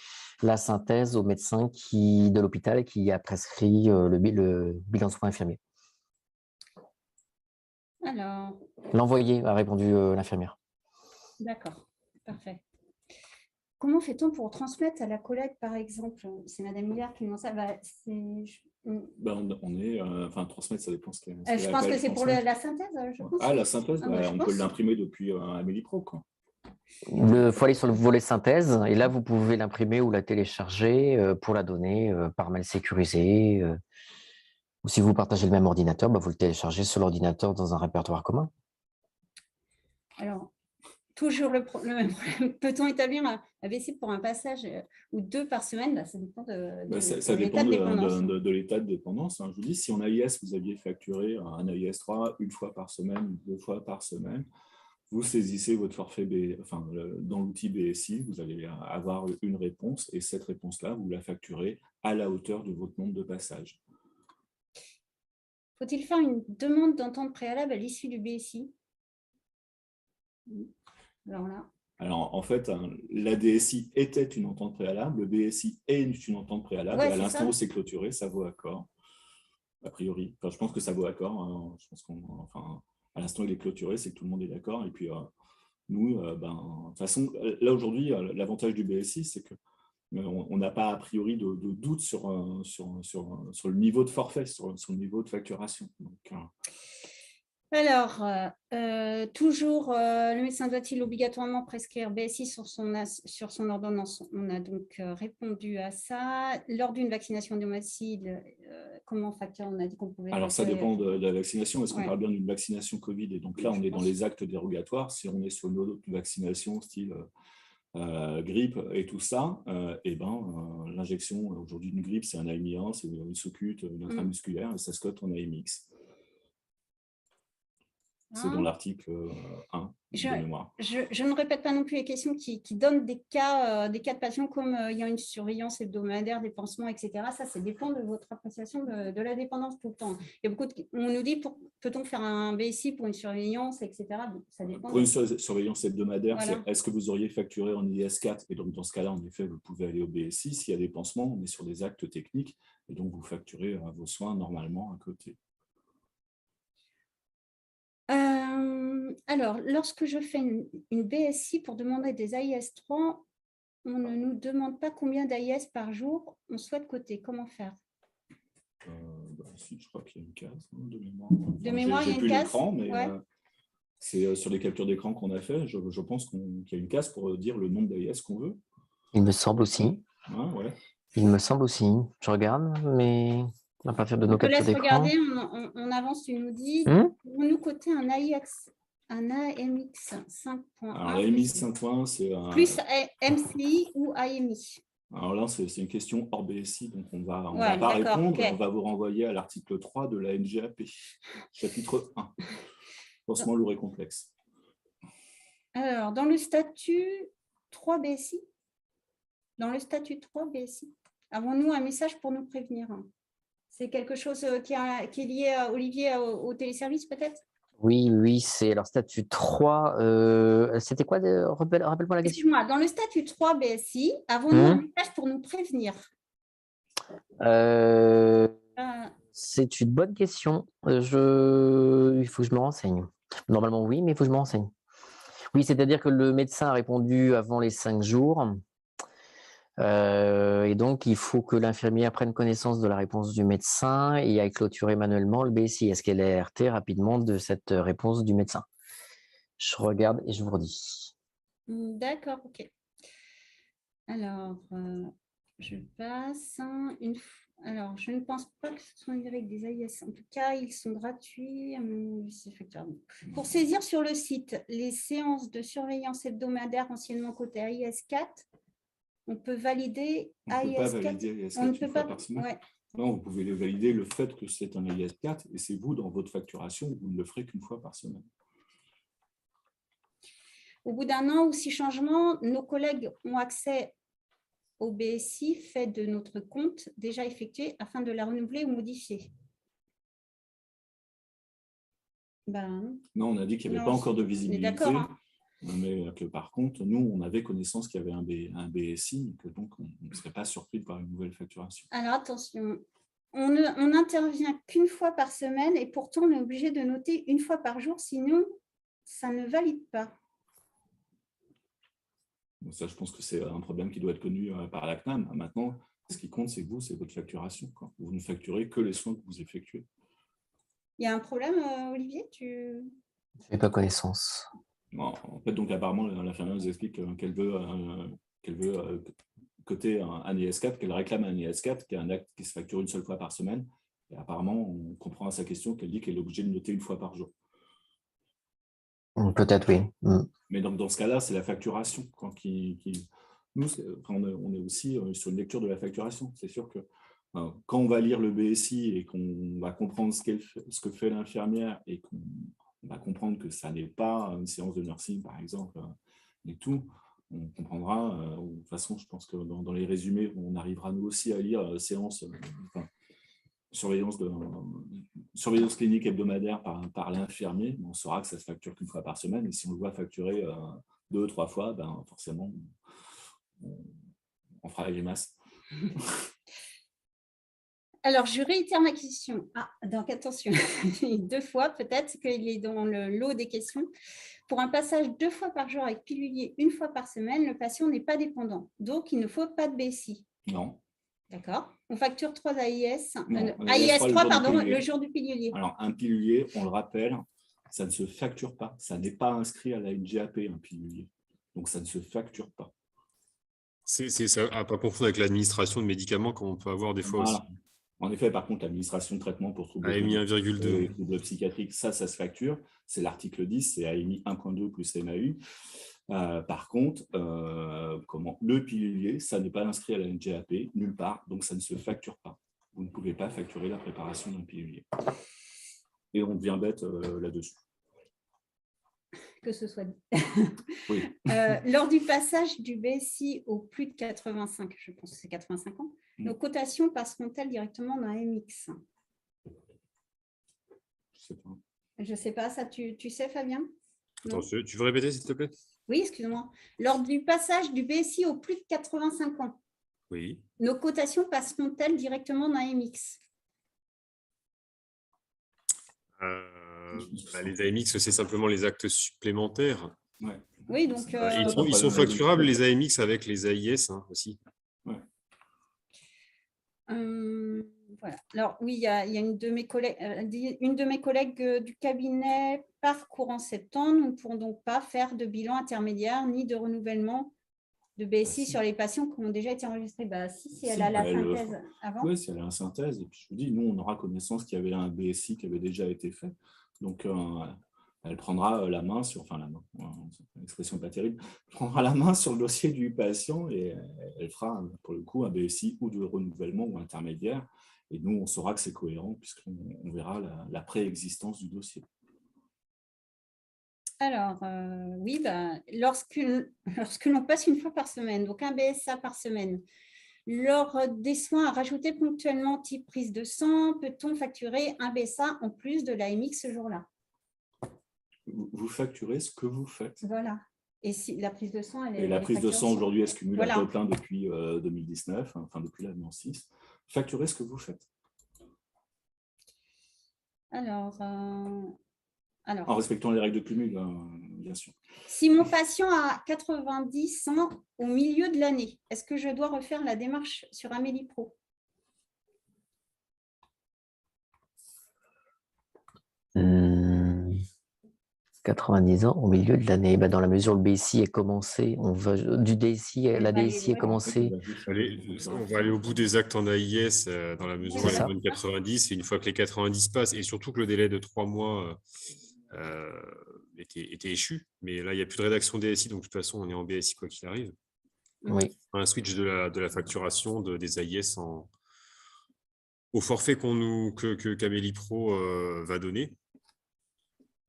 la synthèse au médecin de l'hôpital qui a prescrit le bilan de soins infirmiers. Alors, L'envoyer, a répondu l'infirmière. d'accord, parfait. Comment fait-on pour transmettre à la collègue, par exemple? C'est Madame Miller qui demande ça. Transmettre, ça dépend ce qu'elle je pense que c'est pour la synthèse. Je pense. La synthèse, on peut l'imprimer depuis Amélie Pro, quoi. Il faut aller sur le volet synthèse et là, vous pouvez l'imprimer ou la télécharger pour la donner par mail sécurisé. Ou si vous partagez le même ordinateur, vous le téléchargez sur l'ordinateur dans un répertoire commun. Alors, toujours le même problème. Peut-on établir un BSI pour un passage ou 2 par semaine? Ça dépend ça dépend de l'état de dépendance. Je vous dis, si en AIS, vous aviez facturé un AIS3 1 fois par semaine, 2 fois par semaine, vous saisissez votre forfait dans l'outil BSI, vous allez avoir une réponse et cette réponse-là, vous la facturez à la hauteur de votre nombre de passages. Faut-il faire une demande d'entente préalable à l'issue du BSI? Alors, en fait, la DSI était une entente préalable, le BSI est une entente préalable, et à l'instant où c'est clôturé, ça vaut accord, a priori. Je pense que ça vaut accord. Je pense à l'instant où il est clôturé, c'est que tout le monde est d'accord. Et puis, nous, de toute façon, là, aujourd'hui, l'avantage du BSI, c'est que on n'a pas a priori de doute sur le niveau de forfait, sur le niveau de facturation. Donc, alors, toujours, le médecin doit-il obligatoirement prescrire BSI sur son ordonnance? On a donc répondu à ça. Lors d'une vaccination domicile, comment on facture? On a dit qu'on pouvait... Alors, ça dépend de la vaccination. Est-ce qu'on parle bien d'une vaccination Covid? Et donc là, on est dans les actes dérogatoires. Si on est sur une autre vaccination, style grippe et tout ça, l'injection aujourd'hui d'une grippe, c'est un AMI1, c'est une sous-cute, une intramusculaire, et ça se cote en AMX. C'est dans l'article 1 de mémoire. Je ne répète pas non plus les questions qui donnent des cas de patients comme il y a une surveillance hebdomadaire des pansements, etc. Ça dépend de votre appréciation de la dépendance tout le temps. Il y a beaucoup on nous dit, peut-on faire un BSI pour une surveillance, etc. Donc, ça dépend. Pour une surveillance hebdomadaire, Voilà. est-ce que vous auriez facturé en IS4? Et donc, dans ce cas-là, en effet, vous pouvez aller au BSI. S'il y a des pansements, on est sur des actes techniques. Et donc, vous facturez vos soins normalement à côté. Alors, lorsque je fais une BSI pour demander des AIS3, on ne nous demande pas combien d'AIS par jour on souhaite coter. Comment faire? Si, je crois qu'il y a une case de mémoire. De mémoire, il y a une plus case, l'écran, mais ouais. c'est sur les captures d'écran qu'on a fait. Je pense qu'il y a une case pour dire le nombre d'AIS qu'on veut. Il me semble aussi. Ouais. Il me semble aussi. Je regarde, mais à partir de nos On te captures laisse d'écran. regarder, on avance, tu nous dis. Pour nous coter un AMX 5.1. Alors, l'AMI 5.1, c'est un... Plus MCI ou AMI. Alors là, c'est une question hors BSI, donc on va Ouais, pas répondre. okay. On va vous renvoyer à l'article 3 de la NGAP, chapitre 1, pansement lourd et complexe. Alors, dans le statut 3 BSI, avons-nous un message pour nous prévenir? C'est quelque chose qui est lié à Olivier, au téléservice peut-être? Oui, c'est alors statut 3. C'était quoi? Rappelle-moi la question. Excuse-moi, dans le statut 3 BSI, avons-nous un message pour nous prévenir? C'est une bonne question. Il faut que je me renseigne. Normalement, oui, mais il faut que je me renseigne. Oui, c'est-à-dire que le médecin a répondu avant les 5 jours. Et donc, il faut que l'infirmière prenne connaissance de la réponse du médecin et aille clôturer manuellement le BSI. Est-ce qu'elle est RT rapidement de cette réponse du médecin? Je regarde et je vous redis. D'accord, ok. Alors, je passe. Alors, je ne pense pas que ce soit avec des AIS. En tout cas, ils sont gratuits. Pour saisir sur le site les séances de surveillance hebdomadaire anciennement cotées AIS 4, on peut valider AIS 4. On ne peut pas par semaine. Ouais. Non, vous pouvez valider le fait que c'est un AIS 4 et c'est vous, dans votre facturation, vous ne le ferez qu'une fois par semaine. Au bout d'un an ou 6 changements, nos collègues ont accès au BSI fait de notre compte déjà effectué afin de la renouveler ou modifier. Non, on a dit qu'il n'y avait pas encore de visibilité, mais que par contre, nous, on avait connaissance qu'il y avait un BSI, et que donc on ne serait pas surpris de voir une nouvelle facturation. Alors attention, on n'intervient qu'une fois par semaine et pourtant on est obligé de noter une fois par jour, sinon ça ne valide pas. Ça, je pense que c'est un problème qui doit être connu par la CNAM. Maintenant, ce qui compte, c'est que vous, c'est votre facturation. Vous ne facturez que les soins que vous effectuez. Il y a un problème, Olivier? Je n'ai pas connaissance. Non, en fait, donc apparemment, l'infirmière nous explique qu'elle veut coter un IS4, qu'elle réclame un IS4, qui est un acte qui se facture une seule fois par semaine. Et apparemment, on comprend à sa question qu'elle dit qu'elle est obligée de noter une fois par jour. Peut-être, oui. Mais donc, dans ce cas-là, c'est la facturation. Nous, on est aussi sur une lecture de la facturation. C'est sûr que quand on va lire le BSI et qu'on va comprendre ce que fait l'infirmière et qu'on va comprendre que ça n'est pas une séance de nursing, par exemple, et tout, on comprendra. De toute façon, je pense que dans les résumés, on arrivera nous aussi à lire surveillance clinique hebdomadaire par l'infirmier. On saura que ça se facture qu'une fois par semaine. Et si on le voit facturer 2 ou 3 fois, forcément, on fera la grimace. Alors, je réitère ma question. Donc attention, 2 fois, peut-être qu'il est dans le lot des questions. Pour un passage 2 fois par jour avec pilulier 1 fois par semaine, le patient n'est pas dépendant. Donc, il ne faut pas de BSI. Non. D'accord. On facture 3 AIS. AIS 3, pardon, le jour du pilulier. Alors, un pilulier, on le rappelle, ça ne se facture pas. Ça n'est pas inscrit à la NGAP, un pilulier. Donc, ça ne se facture pas. C'est ça à pas confondre avec l'administration de médicaments comme on peut avoir des fois aussi. En effet, par contre, l'administration de traitement pour troubles psychiatriques, ça se facture. C'est l'article 10, c'est AMI 1.2 plus MAU. Par contre, le pilulier, ça n'est pas inscrit à la NGAP, nulle part, donc ça ne se facture pas. Vous ne pouvez pas facturer la préparation d'un pilulier. Et on devient bête là-dessus. que ce soit dit. Oui. Lors du passage du BSI au plus de 85, je pense que c'est 85 ans, nos cotations passeront-elles directement dans MX? Je ne sais pas, ça tu sais Fabien? Attends, tu veux répéter s'il te plaît? Oui, excuse-moi. Lors du passage du BSI au plus de 85 ans, Oui. nos cotations passeront-elles directement dans MX? Les AMX, c'est simplement les actes supplémentaires. Ouais. Oui, donc… Ils sont facturables, les AMX, avec les AIS aussi. Ouais. Voilà. Alors, oui, il y a une de mes collègues du cabinet part courant septembre. Nous ne pourrons donc pas faire de bilan intermédiaire ni de renouvellement de BSI sur les patients qui ont déjà été enregistrés. Si elle a la synthèse avant. Oui, si elle a la synthèse. Et puis, je vous dis, nous, on aura connaissance qu'il y avait un BSI qui avait déjà été fait. Donc, elle prendra la main sur, enfin la main, c'est une expression pas terrible, elle prendra la main sur le dossier du patient et elle fera pour le coup un BSI ou de renouvellement ou intermédiaire. Et nous, on saura que c'est cohérent puisqu'on verra la préexistence du dossier. Alors, oui, lorsque l'on passe une fois par semaine, donc un BSA par semaine, lors des soins à rajouter ponctuellement type prise de sang, peut-on facturer un BSA en plus de l'AMX ce jour-là? Vous facturez ce que vous faites. Voilà. Et si la prise de sang, elle est… Et la prise de sang aujourd'hui, elle se cumule à taux plein depuis 2019, enfin depuis l'année 6. Facturez ce que vous faites. Alors, en respectant les règles de cumul, bien sûr. Si mon patient a 90 ans au milieu de l'année, est-ce que je dois refaire la démarche sur Amélie Pro? Mmh. 90 ans au milieu de l'année. Dans la mesure où le BSI est commencé, la DSI est commencée. On va aller au bout des actes en AIS dans la mesure où elle est moins de 90. Et une fois que les 90 passent, et surtout que le délai de 3 mois était échu. Mais là, il n'y a plus de rédaction DSI, donc de toute façon, on est en BSI quoi qu'il arrive. Oui. Un switch de la facturation des AIS au forfait qu'Amélie Pro va donner.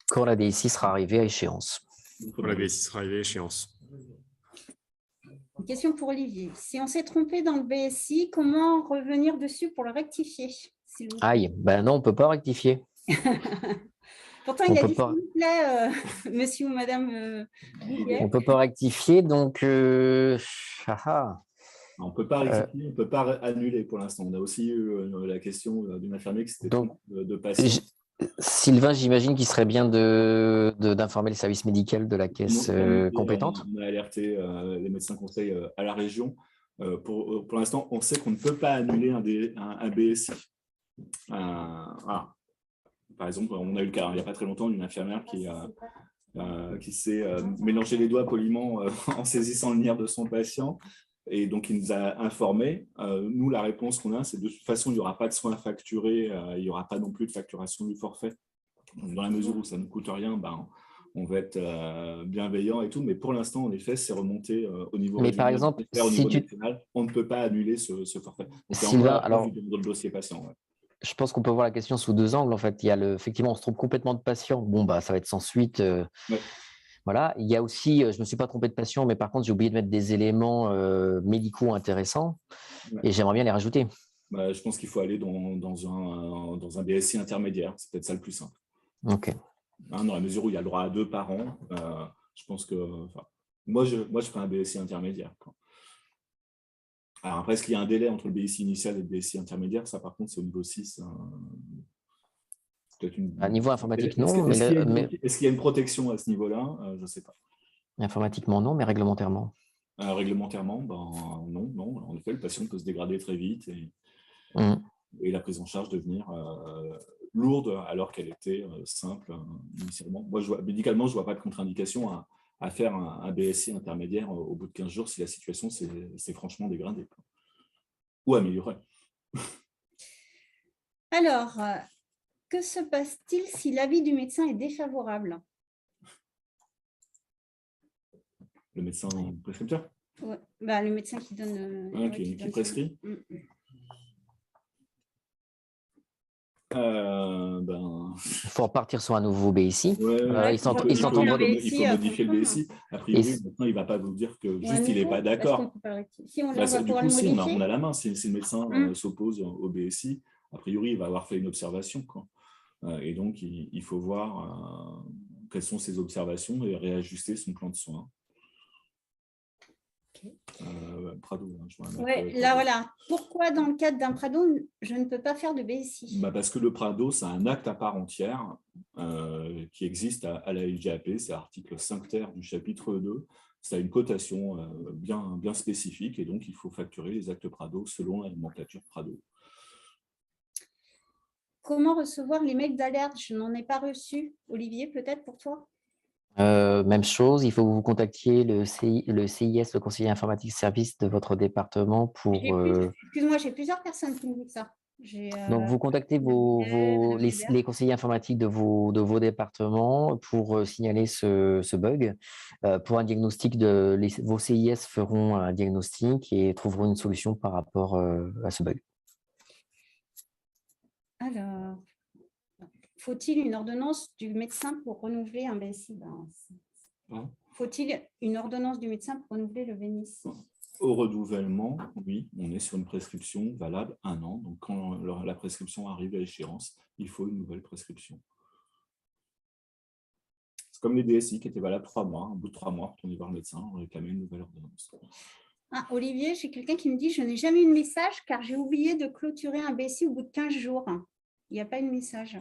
Quand la DSI sera arrivée à échéance. Quand la DSI sera arrivée à échéance. Une question pour Olivier. Si on s'est trompé dans le BSI, comment revenir dessus pour le rectifier? Aïe, non, on ne peut pas rectifier. Pourtant, il a dit, s'il vous plaît, monsieur ou madame. On ne peut pas rectifier, donc… On ne peut pas rectifier, on ne peut pas annuler pour l'instant. On a aussi eu la question d'une infirmière qui s'était trompée de patient. Sylvain, j'imagine qu'il serait bien d'informer le service médical de la caisse compétente. On a alerté les médecins conseils à la région. Pour l'instant, on sait qu'on ne peut pas annuler un BSI. Voilà. Par exemple, on a eu le cas il n'y a pas très longtemps d'une infirmière qui s'est mélangé les doigts poliment en saisissant le nerf de son patient. Et donc, il nous a informés. Nous, la réponse qu'on a, c'est de toute façon, il n'y aura pas de soins facturés, il n'y aura pas non plus de facturation du forfait. Donc, dans la mesure où ça ne coûte rien, on va être bienveillant et tout. Mais pour l'instant, en effet, c'est remonté au niveau régional. Mais par exemple, au niveau national, on ne peut pas annuler ce forfait. Donc, Sylvain, alors, dans le dossier patient. Ouais. Je pense qu'on peut voir la question sous deux angles. En fait, il y a effectivement, on se trompe complètement de patient. Ça va être sans suite. Ouais. Voilà. Il y a aussi, je ne me suis pas trompé de patient, mais par contre, j'ai oublié de mettre des éléments médicaux intéressants et j'aimerais bien les rajouter. Je pense qu'il faut aller dans un BSI intermédiaire. C'est peut-être ça le plus simple. OK. Dans la mesure où il y a le droit à 2 par an, je pense que… Moi, je ferai un BSI intermédiaire. Alors après, est-ce qu'il y a un délai entre le BSI initial et le BSI intermédiaire? Ça, par contre, c'est au niveau 6. À niveau informatique, non. Est-ce qu'il y a une protection à ce niveau-là? Je ne sais pas. Informatiquement, non, mais réglementairement. Réglementairement, non. En effet, le patient peut se dégrader très vite et la prise en charge devenir lourde alors qu'elle était simple initialement. Moi, médicalement, je ne vois pas de contre-indication à faire un BSI intermédiaire au bout de 15 jours si la situation s'est franchement dégradée ou améliorée. Alors, que se passe-t-il si l'avis du médecin est défavorable? Le médecin prescripteur? Ouais. Le médecin qui donne… qui prescrit. Ben, Il faut repartir sur un nouveau BSI. ouais, Ils faut il faut s'entendent. modifier le BSI. A priori, Et- maintenant, il ne va pas vous dire que Ou un juste il n'est nouveau, pas parce d'accord. qu'on peut pas rectifier. Si on, Bah, on va du pouvoir coup, le si on a modifier. la main, si le médecin s'oppose au BSI, a priori, il va avoir fait une observation, quoi. Et donc, il faut voir quelles sont ses observations et réajuster son plan de soins. Ok. Prado, hein, je vois un Ouais, Prado. là, voilà. Pourquoi, dans le cadre d'un Prado, je ne peux pas faire de BSI? Bah, parce que le Prado, c'est un acte à part entière qui existe à la LGAP, c'est l'article 5 ter du chapitre 2. Ça a une cotation bien spécifique et donc il faut facturer les actes Prado selon la nomenclature Prado. Comment recevoir les mails d'alerte? Je n'en ai pas reçu. Olivier, peut-être pour toi? Même chose, il faut que vous contactiez le CIS, le conseiller informatique service de votre département pour... Excuse-moi, j'ai plusieurs personnes qui me disent ça. Donc, vous contactez les conseillers informatiques de vos départements pour signaler ce bug. Pour un diagnostic, vos CIS feront un diagnostic et trouveront une solution par rapport à ce bug. Alors, faut-il une ordonnance du médecin pour renouveler un BSI? Faut-il une ordonnance du médecin pour renouveler le BSI? Au renouvellement, oui, on est sur une prescription valable 1 an. Donc, quand la prescription arrive à échéance, il faut une nouvelle prescription. C'est comme les DSI qui étaient valables 3 mois. Au bout de 3 mois, retournez voir le médecin, on réclamait une nouvelle ordonnance. Ah, Olivier, j'ai quelqu'un qui me dit « Je n'ai jamais eu de message car j'ai oublié de clôturer un BSI au bout de 15 jours. » Il n'y a pas eu de message.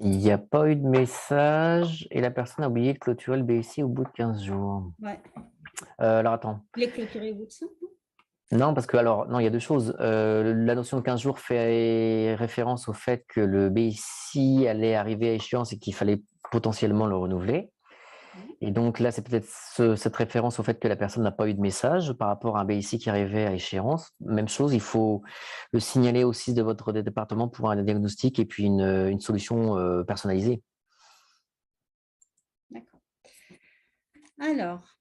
Il n'y a pas eu de message et la personne a oublié de clôturer le BSI au bout de 15 jours. Ouais. Alors, attends. Il est clôturé au bout de 5 jours. Non, parce que, alors, non, il y a 2 choses. La notion de 15 jours fait référence au fait que le BSI allait arriver à échéance et qu'il fallait potentiellement le renouveler. Et donc là, c'est peut-être cette référence au fait que la personne n'a pas eu de message par rapport à un BSI qui arrivait à échéance. Même chose, il faut le signaler au CIS de votre département pour un diagnostic et puis une solution personnalisée. D'accord. Alors,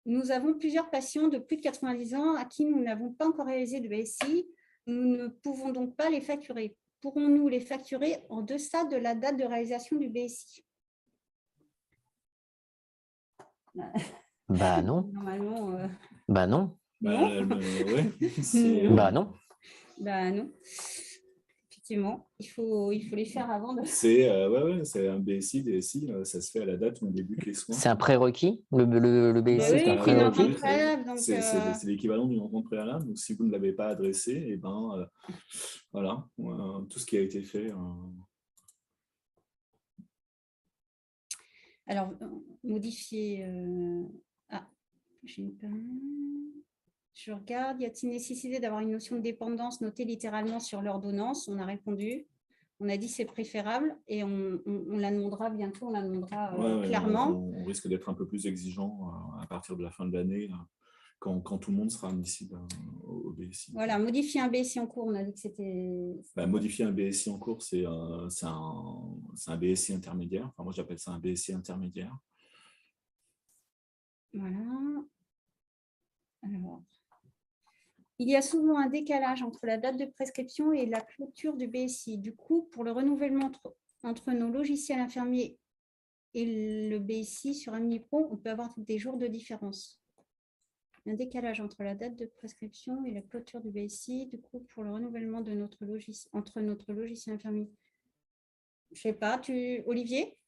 nous avons plusieurs patients de plus de 90 ans à qui nous n'avons pas encore réalisé de BSI. Nous ne pouvons donc pas les facturer. Pourrons-nous les facturer en deçà de la date de réalisation du BSI? Bah non. Normalement. Bah non. Ouais, Bah non. Bah non. Effectivement, il faut les faire avant de... C'est un BSI, DSI, ça se fait à la date où on débute les soins. C'est un prérequis, le BSI, Oui, c'est un c'est une prérequis. entente préalable. Donc, c'est l'équivalent d'une entente préalable. Donc, si vous ne l'avez pas adressé, et ben, voilà, tout ce qui a été fait. Alors, modifier... Ah, je regarde, y a-t-il nécessité d'avoir une notion de dépendance notée littéralement sur l'ordonnance? On a répondu. On a dit c'est préférable et on la demandera bientôt, on la demandera clairement. On risque d'être un peu plus exigeant à partir de la fin de l'année, quand tout le monde sera admissible au BSI. Voilà, modifier un BSI en cours, on a dit que c'était... Modifier un BSI en cours, c'est un BSI intermédiaire. Enfin, moi, j'appelle ça un BSI intermédiaire. Voilà. Alors, il y a souvent un décalage entre la date de prescription et la clôture du BSI. Du coup, pour le renouvellement entre nos logiciels infirmiers et le BSI sur Amnipro, on peut avoir des jours de différence. Un décalage entre la date de prescription et la clôture du BSI. Du coup, pour le renouvellement de entre notre logiciel infirmier. Je ne sais pas, Olivier?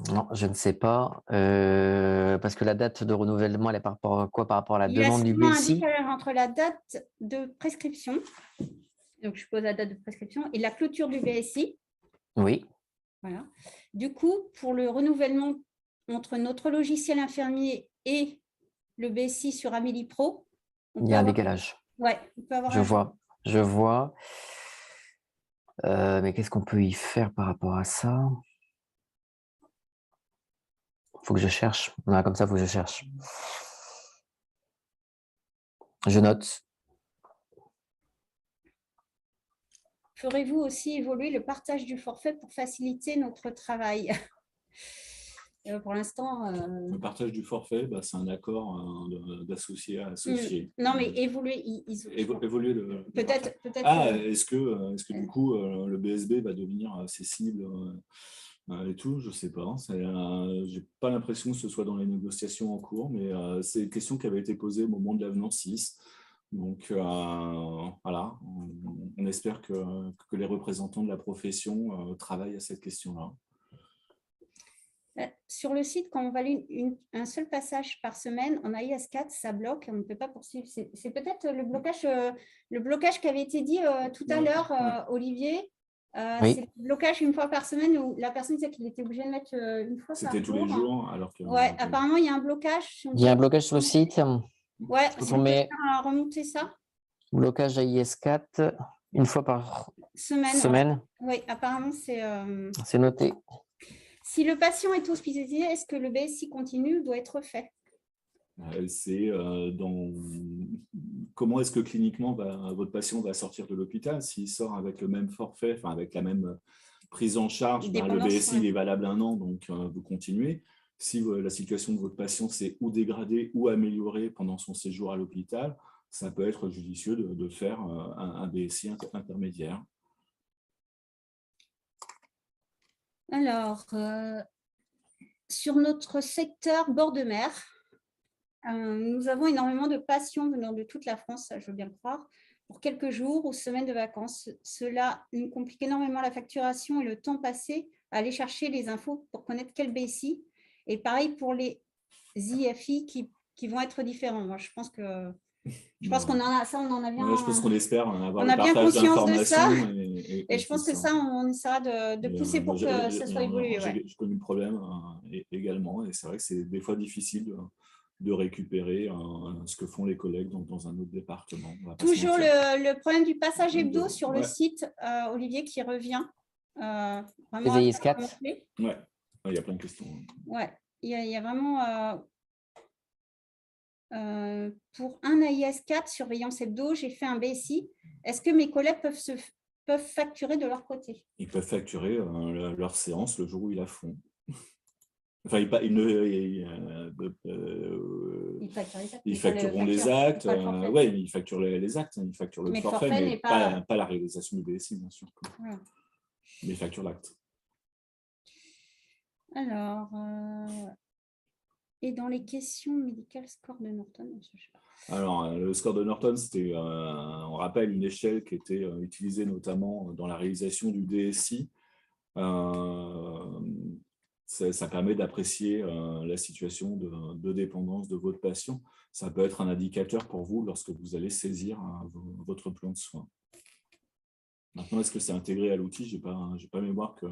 Non, je ne sais pas, parce que la date de renouvellement, elle est par rapport à quoi? Par rapport à la demande du BSI? Il y a souvent un décalage entre la date de prescription, donc je pose la date de prescription, et la clôture du BSI. Oui. Voilà. Du coup, pour le renouvellement entre notre logiciel infirmier et le BSI sur Amélie Pro, il y a un décalage. Ouais, on peut avoir je vois. Mais qu'est-ce qu'on peut y faire par rapport à ça? Il faut que je cherche. Non, comme ça, il faut que je cherche. Je note. Ferez-vous aussi évoluer le partage du forfait pour faciliter notre travail? Pour l'instant… Le partage du forfait, c'est un accord d'associé à associé. Non, mais évoluer… Évoluer le… Peut-être… Est-ce que du coup, le BSB va devenir accessible et tout, je ne sais pas. Je n'ai pas l'impression que ce soit dans les négociations en cours, mais c'est une question qui avait été posée au moment de l'avenant 6. Donc, voilà, on espère que les représentants de la profession travaillent à cette question-là. Sur le site, quand on valide un seul passage par semaine en AIS4, ça bloque, on ne peut pas poursuivre. C'est peut-être le blocage qui avait été dit tout à l'heure, Olivier. Oui. C'est le blocage une fois par semaine où la personne disait qu'il était obligé de mettre une fois par jour. C'était tous les jours. Alors que, ouais, apparemment, il y a un blocage. Il y a un blocage sur le site. Ouais, Quand on met remonter ça. blocage AIS4 une fois par semaine. Oui, apparemment, c'est noté. Si le patient est hospitalisé, est-ce que le BSI continu doit être fait? C'est comment est-ce que cliniquement votre patient va sortir de l'hôpital? S'il sort avec le même forfait, enfin avec la même prise en charge, le BSI il est valable 1 an, donc vous continuez. Si la situation de votre patient s'est ou dégradée ou améliorée pendant son séjour à l'hôpital, ça peut être judicieux de faire un BSI intermédiaire. Alors, sur notre secteur bord de mer, nous avons énormément de patients venant de toute la France, je veux bien le croire, pour quelques jours ou semaines de vacances. Cela nous complique énormément la facturation et le temps passé à aller chercher les infos pour connaître quel BSI. Et pareil pour les IFI qui vont être différents. Moi, je pense qu'on en a bien. Ouais, je pense qu'on espère avoir on le a bien partage conscience de ça. Et je pense que ça, on essaiera de pousser pour que ça soit évolué. J'ai connu le problème également, et c'est vrai que c'est des fois difficile de récupérer ce que font les collègues dans un autre département. Toujours le problème du passage hebdo sur le site, Olivier, qui revient. Les AIS4. Ouais, il y a plein de questions. Ouais, il y a vraiment… pour un AIS4 surveillance hebdo, j'ai fait un BSI. Est-ce que mes collègues peuvent facturer de leur côté? Ils peuvent facturer leur séance le jour où ils la font. Enfin, ils factureront les actes. Oui, ils facturent les actes, ils facturent le forfait, mais pas la réalisation du BSI, bien sûr. Voilà. Mais ils facturent l'acte. Alors… Et dans les questions médicales, score de Norton, je sais pas. Alors, le score de Norton, c'était, on rappelle, une échelle qui était utilisée notamment dans la réalisation du DSI. Ça permet d'apprécier la situation de dépendance de votre patient. Ça peut être un indicateur pour vous lorsque vous allez saisir votre plan de soins. Maintenant, est-ce que c'est intégré à l'outil? Je n'ai pas mémoire que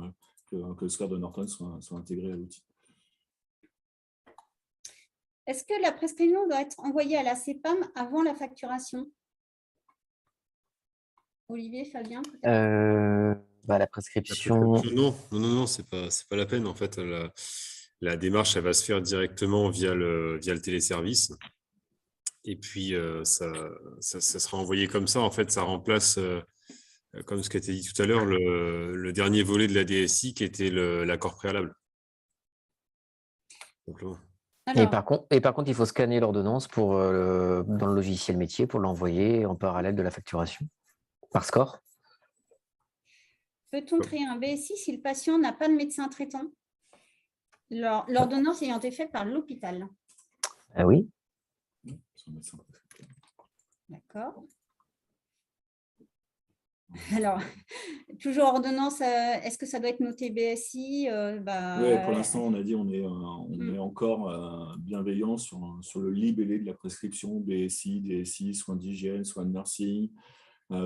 le score de Norton soit intégré à l'outil. Est-ce que la prescription doit être envoyée à la CEPAM avant la facturation? Olivier, Fabien, la prescription… Non, c'est pas la peine. En fait, la démarche, elle va se faire directement via le téléservice. Et puis, ça sera envoyé comme ça. En fait, ça remplace, comme ce qui a été dit tout à l'heure, le dernier volet de la DSI qui était l'accord préalable. Simplement. Et par contre, il faut scanner l'ordonnance dans le logiciel métier pour l'envoyer en parallèle de la facturation, par score. Peut-on créer un BSI si le patient n'a pas de médecin traitant? L'ordonnance ayant été faite par l'hôpital. Oui. D'accord. Alors, toujours ordonnance, est-ce que ça doit être noté BSI? Oui, pour l'instant, on a dit on est encore bienveillant sur le libellé de la prescription BSI, DSI, soins d'hygiène, soins de nursing,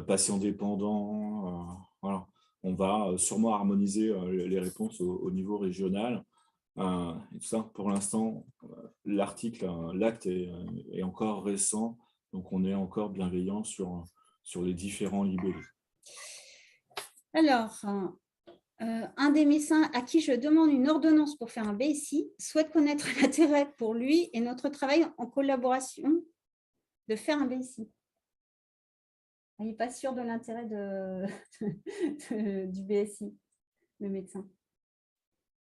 patients dépendants. Voilà. On va sûrement harmoniser les réponses au niveau régional. Et tout ça, pour l'instant, l'acte est encore récent, donc on est encore bienveillant sur les différents libellés. Alors, un des médecins à qui je demande une ordonnance pour faire un BSI souhaite connaître l'intérêt pour lui et notre travail en collaboration de faire un BSI. Il n'est pas sûr de l'intérêt du BSI, le médecin.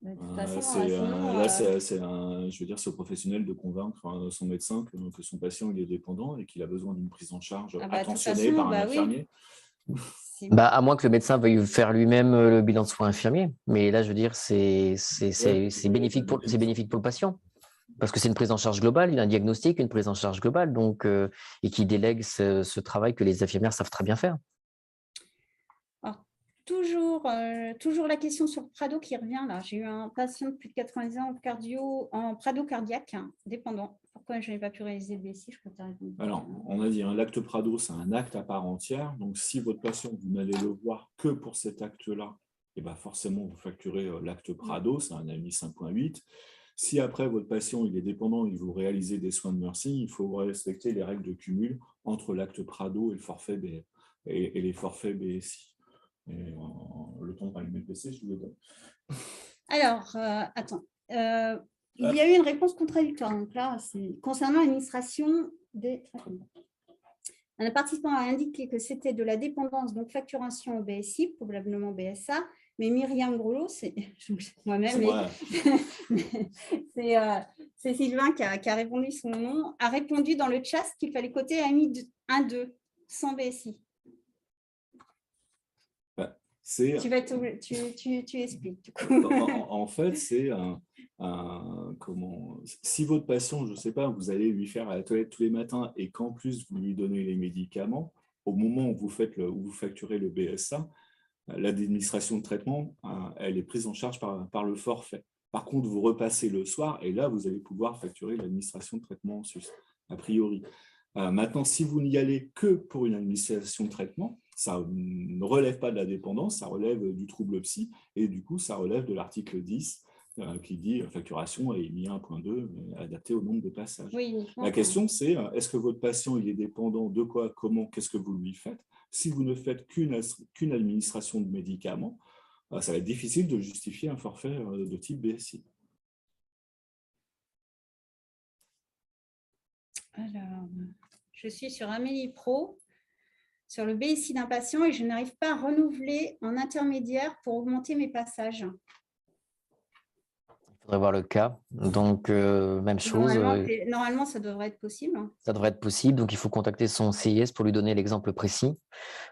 De toute façon, Là, je veux dire, c'est au professionnel de convaincre son médecin que son patient il est dépendant et qu'il a besoin d'une prise en charge attentionnée par un infirmier. À moins que le médecin veuille faire lui-même le bilan de soins infirmiers. Mais là, je veux dire, c'est bénéfique pour le patient. Parce que c'est une prise en charge globale, il y a un diagnostic, une prise en charge globale, donc, et qui délègue ce travail que les infirmières savent très bien faire. Alors, toujours la question sur Prado qui revient là. J'ai eu un patient de plus de 90 ans en Prado cardiaque, dépendant. Pourquoi je n'ai pas pu réaliser le BSI? Alors, on a dit, l'acte Prado, c'est un acte à part entière. Donc, si votre patient, vous n'allez le voir que pour cet acte-là, et ben forcément, vous facturez l'acte Prado, c'est un AMI 5.8. Si après, votre patient il est dépendant et vous réalisez des soins de nursing, il faut respecter les règles de cumul entre l'acte Prado et le forfait et les forfaits BSI. Et le temps de parler de MPC, je vous le donne. Alors, attends. Il y a eu une réponse contradictoire. Donc là, c'est concernant l'administration des traitements. Un participant a indiqué que c'était de la dépendance, donc facturation au BSI, probablement BSA, mais Myriam Grelot, c'est moi-même, c'est Sylvain qui a répondu son nom, a répondu dans le chat qu'il fallait coter AMI 1-2 sans BSI. Tu expliques. Du coup. En fait, c'est si votre patient, je ne sais pas, vous allez lui faire à la toilette tous les matins et qu'en plus vous lui donnez les médicaments, au moment où vous facturez le BSA, l'administration de traitement, elle est prise en charge par le forfait. Par contre, vous repassez le soir et là, vous allez pouvoir facturer l'administration de traitement en sus, a priori. Maintenant, si vous n'y allez que pour une administration de traitement, ça ne relève pas de la dépendance, ça relève du trouble psy et du coup, ça relève de l'article 10 qui dit facturation et AMI 1.2 adapté au nombre de passages. Oui, la question, c'est est-ce que votre patient il est dépendant de quoi, comment, qu'est-ce que vous lui faites? Si vous ne faites qu'une administration de médicaments, ça va être difficile de justifier un forfait de type BSI. Alors, je suis sur Amélie Pro, sur le BSI d'un patient et je n'arrive pas à renouveler en intermédiaire pour augmenter mes passages. Il faudrait voir le cas. Donc, même chose. Normalement, ça devrait être possible. Ça devrait être possible. Donc, il faut contacter son CIS pour lui donner l'exemple précis.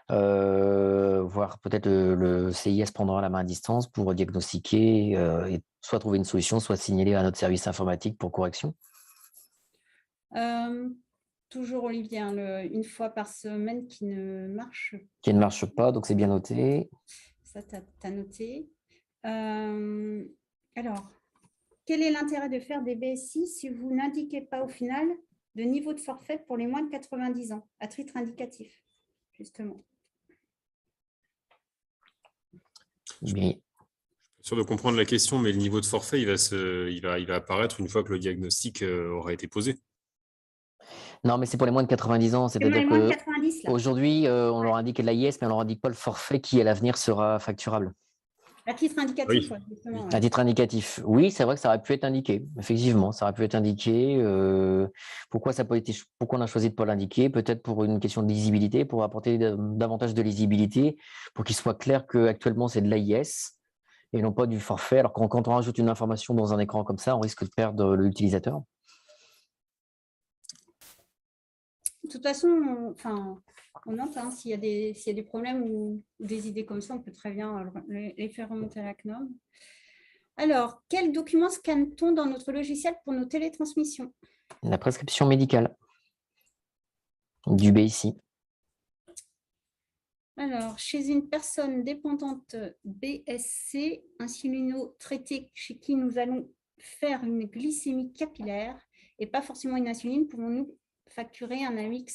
Voir peut-être le CIS prendra la main à distance pour diagnostiquer et soit trouver une solution, soit signaler à notre service informatique pour correction. Toujours, Olivier, une fois par semaine qui ne marche pas. Qui ne marche pas, donc c'est bien noté. Ça, tu as noté. Alors, quel est l'intérêt de faire des BSI si vous n'indiquez pas au final de niveau de forfait pour les moins de 90 ans, à titre indicatif, justement? Oui. Je suis sûr de comprendre la question, mais le niveau de forfait, il va apparaître une fois que le diagnostic aura été posé. Non, mais c'est pour les moins de 90 ans. C'est-à-dire qu'aujourd'hui, on leur indique l'AIS, mais on leur indique pas le forfait qui, à l'avenir, sera facturable. À titre indicatif, oui. Justement. À titre indicatif. Oui, c'est vrai que ça aurait pu être indiqué. Effectivement, ça aurait pu être indiqué. Pourquoi on a choisi de ne pas l'indiquer? Peut-être pour une question de lisibilité, pour apporter davantage de lisibilité, pour qu'il soit clair qu'actuellement, c'est de l'AIS et non pas du forfait. Alors quand on rajoute une information dans un écran comme ça, on risque de perdre l'utilisateur. De toute façon, on note s'il y a des problèmes ou des idées comme ça, on peut très bien les faire remonter à la CNOM. Alors, quels documents scanne-t-on dans notre logiciel pour nos télétransmissions? La prescription médicale du BSI. Alors, chez une personne dépendante BSC, insulino-traitée chez qui nous allons faire une glycémie capillaire et pas forcément une insuline, pouvons-nous facturer un AMX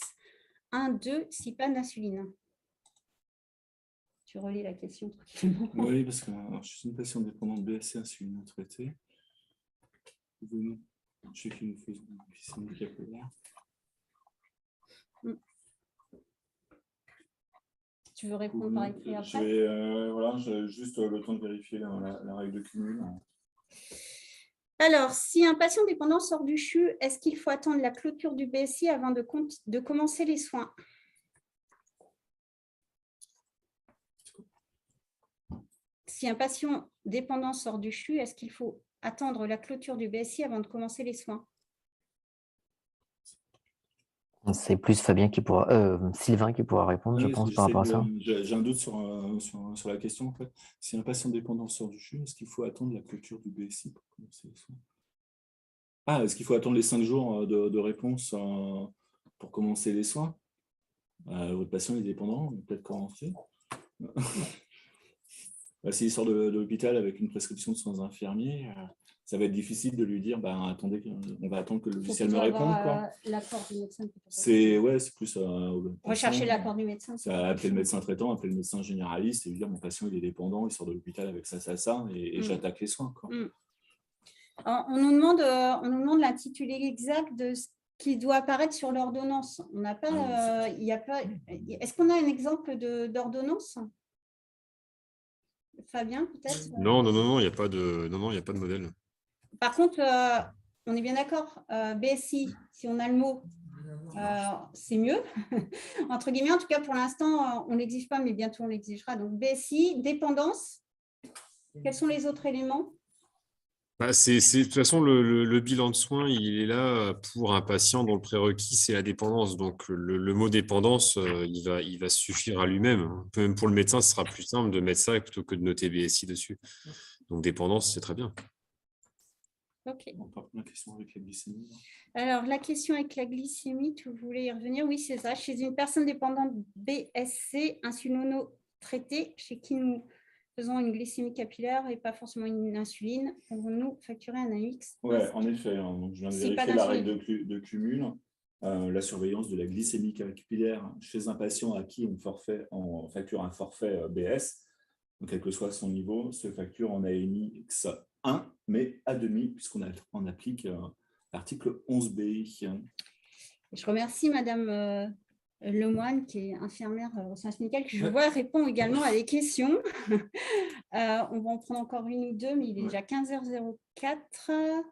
1-2 si pas d'insuline? Tu relis la question tranquillement. Oui, parce que je suis une patiente dépendante BSC insuline traitée. Chez qui nous faisons une glycémie capillaire. Tu veux répondre par écrit après? J'ai juste le temps de vérifier la règle de cumul. Alors, si un patient dépendant sort du CHU, est-ce qu'il faut attendre la clôture du BSI avant de commencer les soins? si un patient dépendant sort du CHU, est-ce qu'il faut attendre la clôture du BSI avant de commencer les soins? C'est plus Sylvain qui pourra répondre, je Oui, pense, par rapport à ça. j'ai un doute sur la question. En fait. Si un patient dépendant sort du CHU, est-ce qu'il faut attendre la clôture du BSI pour commencer les soins? Ah, est-ce qu'il faut attendre les 5 jours de réponse pour commencer les soins? Votre patient est dépendant, peut-être commencer. S'il sort de l'hôpital avec une prescription de soins infirmiers, ça va être difficile de lui dire attendez, on va attendre que le logiciel me réponde. L'accord du médecin. C'est plus rechercher l'accord du médecin. Appeler le médecin traitant, appeler le médecin généraliste et lui dire mon patient il est dépendant, il sort de l'hôpital avec ça, et j'attaque les soins. Quoi. Alors, on nous demande l'intitulé exact de ce qui doit apparaître sur l'ordonnance. On n'a pas, Est-ce qu'on a un exemple d'ordonnance? Fabien, peut-être? Non, il n'y a pas de modèle. Par contre, on est bien d'accord, BSI, si on a le mot, c'est mieux, entre guillemets. En tout cas, pour l'instant, on ne l'exige pas, mais bientôt on l'exigera. Donc, BSI, dépendance. Quels sont les autres éléments? De toute façon, le bilan de soins, il est là pour un patient dont le prérequis, c'est la dépendance. Donc, le mot dépendance, il va suffire à lui-même. Même pour le médecin, ce sera plus simple de mettre ça plutôt que de noter BSI dessus. Donc, dépendance, c'est très bien. Ok. La question avec la glycémie. Alors, la question avec la glycémie, tu voulais y revenir? Oui, c'est ça. Chez une personne dépendante BSC, insulino-traitée, chez qui nous faisons une glycémie capillaire et pas forcément une insuline, pouvons-nous facturer un AX? Oui, en effet. Donc, je viens de vérifier la règle de cumul. La surveillance de la glycémie capillaire chez un patient à qui on facture un forfait BS, donc quel que soit son niveau, se facture en AMI X1, mais à demi, puisqu'on applique l'article 11B. Je remercie Madame Lemoine, qui est infirmière au service médical, que je vois répond également à des questions. On va en prendre encore une ou deux, mais il est déjà 15h04.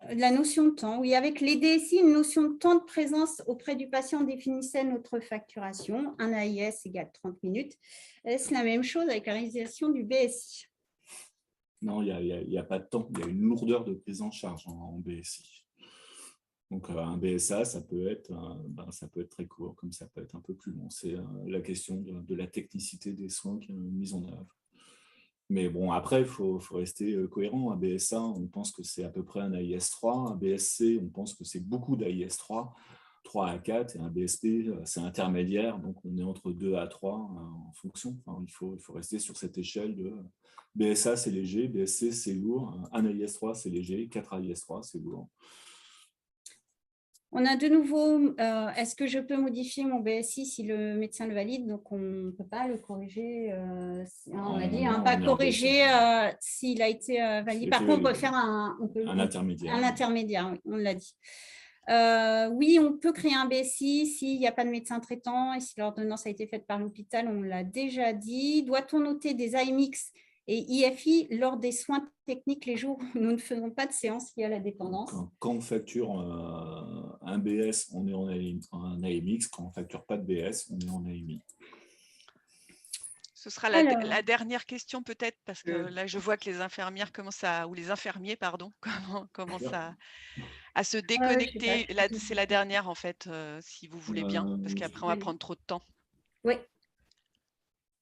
La notion de temps, oui, avec les DSI, une notion de temps de présence auprès du patient définissait notre facturation. Un AIS égale 30 minutes. Est-ce la même chose avec la réalisation du BSI? Non, il n'y a pas de temps. Il y a une lourdeur de prise en charge en BSI. Donc, un BSA, ça peut être très court, comme ça peut être un peu plus long. C'est la question de la technicité des soins qui est mise en œuvre. Mais bon, après, il faut rester cohérent. Un BSA, on pense que c'est à peu près un AIS3. Un BSC, on pense que c'est beaucoup d'AIS3, 3 à 4. Et un BSP, c'est intermédiaire. Donc, on est entre 2 à 3 en fonction. Enfin, il faut rester sur cette échelle de BSA, c'est léger. BSC, c'est lourd. Un AIS3, c'est léger. 4 AIS3, c'est lourd. On a de nouveau, est-ce que je peux modifier mon BSI si le médecin le valide? Donc, on ne peut pas le corriger. On a dit, pas corriger s'il a été validé. Par contre, on peut faire un intermédiaire. Un intermédiaire, oui, on l'a dit. Oui, on peut créer un BSI s'il n'y a pas de médecin traitant et si l'ordonnance a été faite par l'hôpital, on l'a déjà dit. Doit-on noter des AMX et IFI lors des soins techniques les jours où nous ne faisons pas de séance liée à la dépendance? Quand on facture un BS, on est en AMX. Quand on ne facture pas de BS, on est en AMI. Ce sera la dernière question peut-être, parce que là, je vois que les infirmières ou les infirmiers, pardon, commencent à se déconnecter. C'est la dernière, en fait, si vous voulez bien, parce qu'après, on va prendre trop de temps. Oui.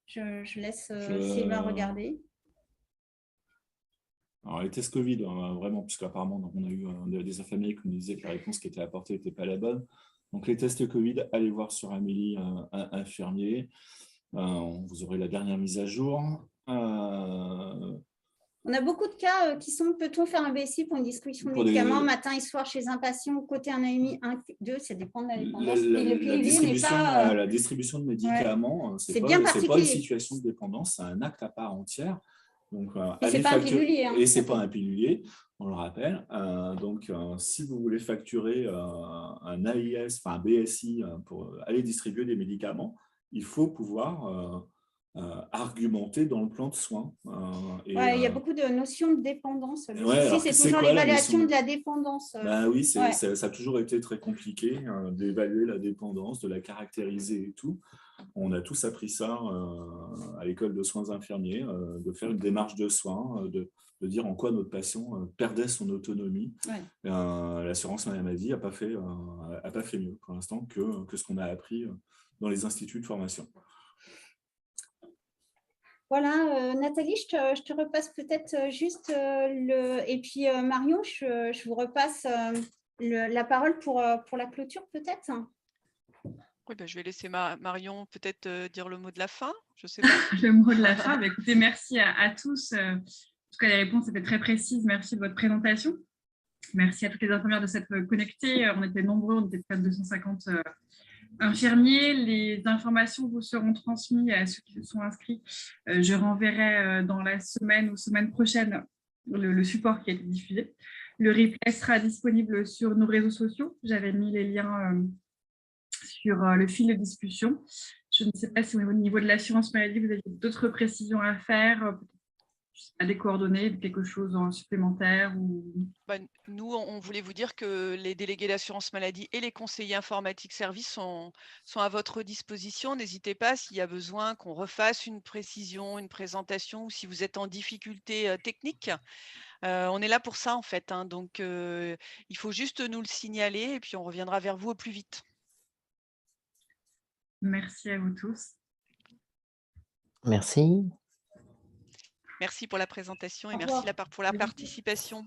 Je laisse Sylvain regarder. Alors, les tests Covid, vraiment, puisqu'apparemment, on a eu des infirmiers qui nous disaient que la réponse qui était apportée n'était pas la bonne. Donc, les tests Covid, allez voir sur Amélie, infirmier. Vous aurez la dernière mise à jour. On a beaucoup de cas qui sont, peut-on faire un BSI pour une distribution de médicaments matin et soir chez un patient, côté un AMI 1, 2, ça dépend de la dépendance. La distribution de médicaments, c'est pas une situation de dépendance, c'est un acte à part entière. Donc, et ce n'est pas un pilulier. Et ce n'est pas un pilulier, on le rappelle. Donc, si vous voulez facturer un AIS, enfin un BSI pour aller distribuer des médicaments, il faut pouvoir argumenter dans le plan de soins. Il y a beaucoup de notions de dépendance. Le souci, c'est toujours l'évaluation de la dépendance. Oui, ça a toujours été très compliqué d'évaluer la dépendance, de la caractériser et tout. On a tous appris ça à l'école de soins infirmiers, de faire une démarche de soins, de dire en quoi notre patient perdait son autonomie. Ouais. L'assurance maladie n'a pas fait mieux pour l'instant que ce qu'on a appris dans les instituts de formation. Voilà, Nathalie, je te repasse peut-être juste et puis Marion, je vous repasse la parole pour la clôture peut-être. Oui, je vais laisser Marion peut-être dire le mot de la fin. Je sais pas. Le mot de la fin. Écoutez, merci à tous. En tout cas, les réponses étaient très précises. Merci de votre présentation. Merci à toutes les infirmières de s'être connectées. On était nombreux, on était près de 250 infirmiers. Les informations vous seront transmises à ceux qui se sont inscrits. Je renverrai dans la semaine ou semaine prochaine le support qui a été diffusé. Le replay sera disponible sur nos réseaux sociaux. J'avais mis les liens sur le fil de discussion. Je ne sais pas si au niveau de l'assurance maladie, vous avez d'autres précisions à faire, des coordonnées, quelque chose en supplémentaire ou... Nous, on voulait vous dire que les délégués d'assurance maladie et les conseillers informatiques services sont à votre disposition. N'hésitez pas s'il y a besoin qu'on refasse une précision, une présentation, ou si vous êtes en difficulté technique. On est là pour ça, en fait. Donc, il faut juste nous le signaler et puis on reviendra vers vous au plus vite. Merci à vous tous. Merci. Merci pour la présentation et merci pour la participation.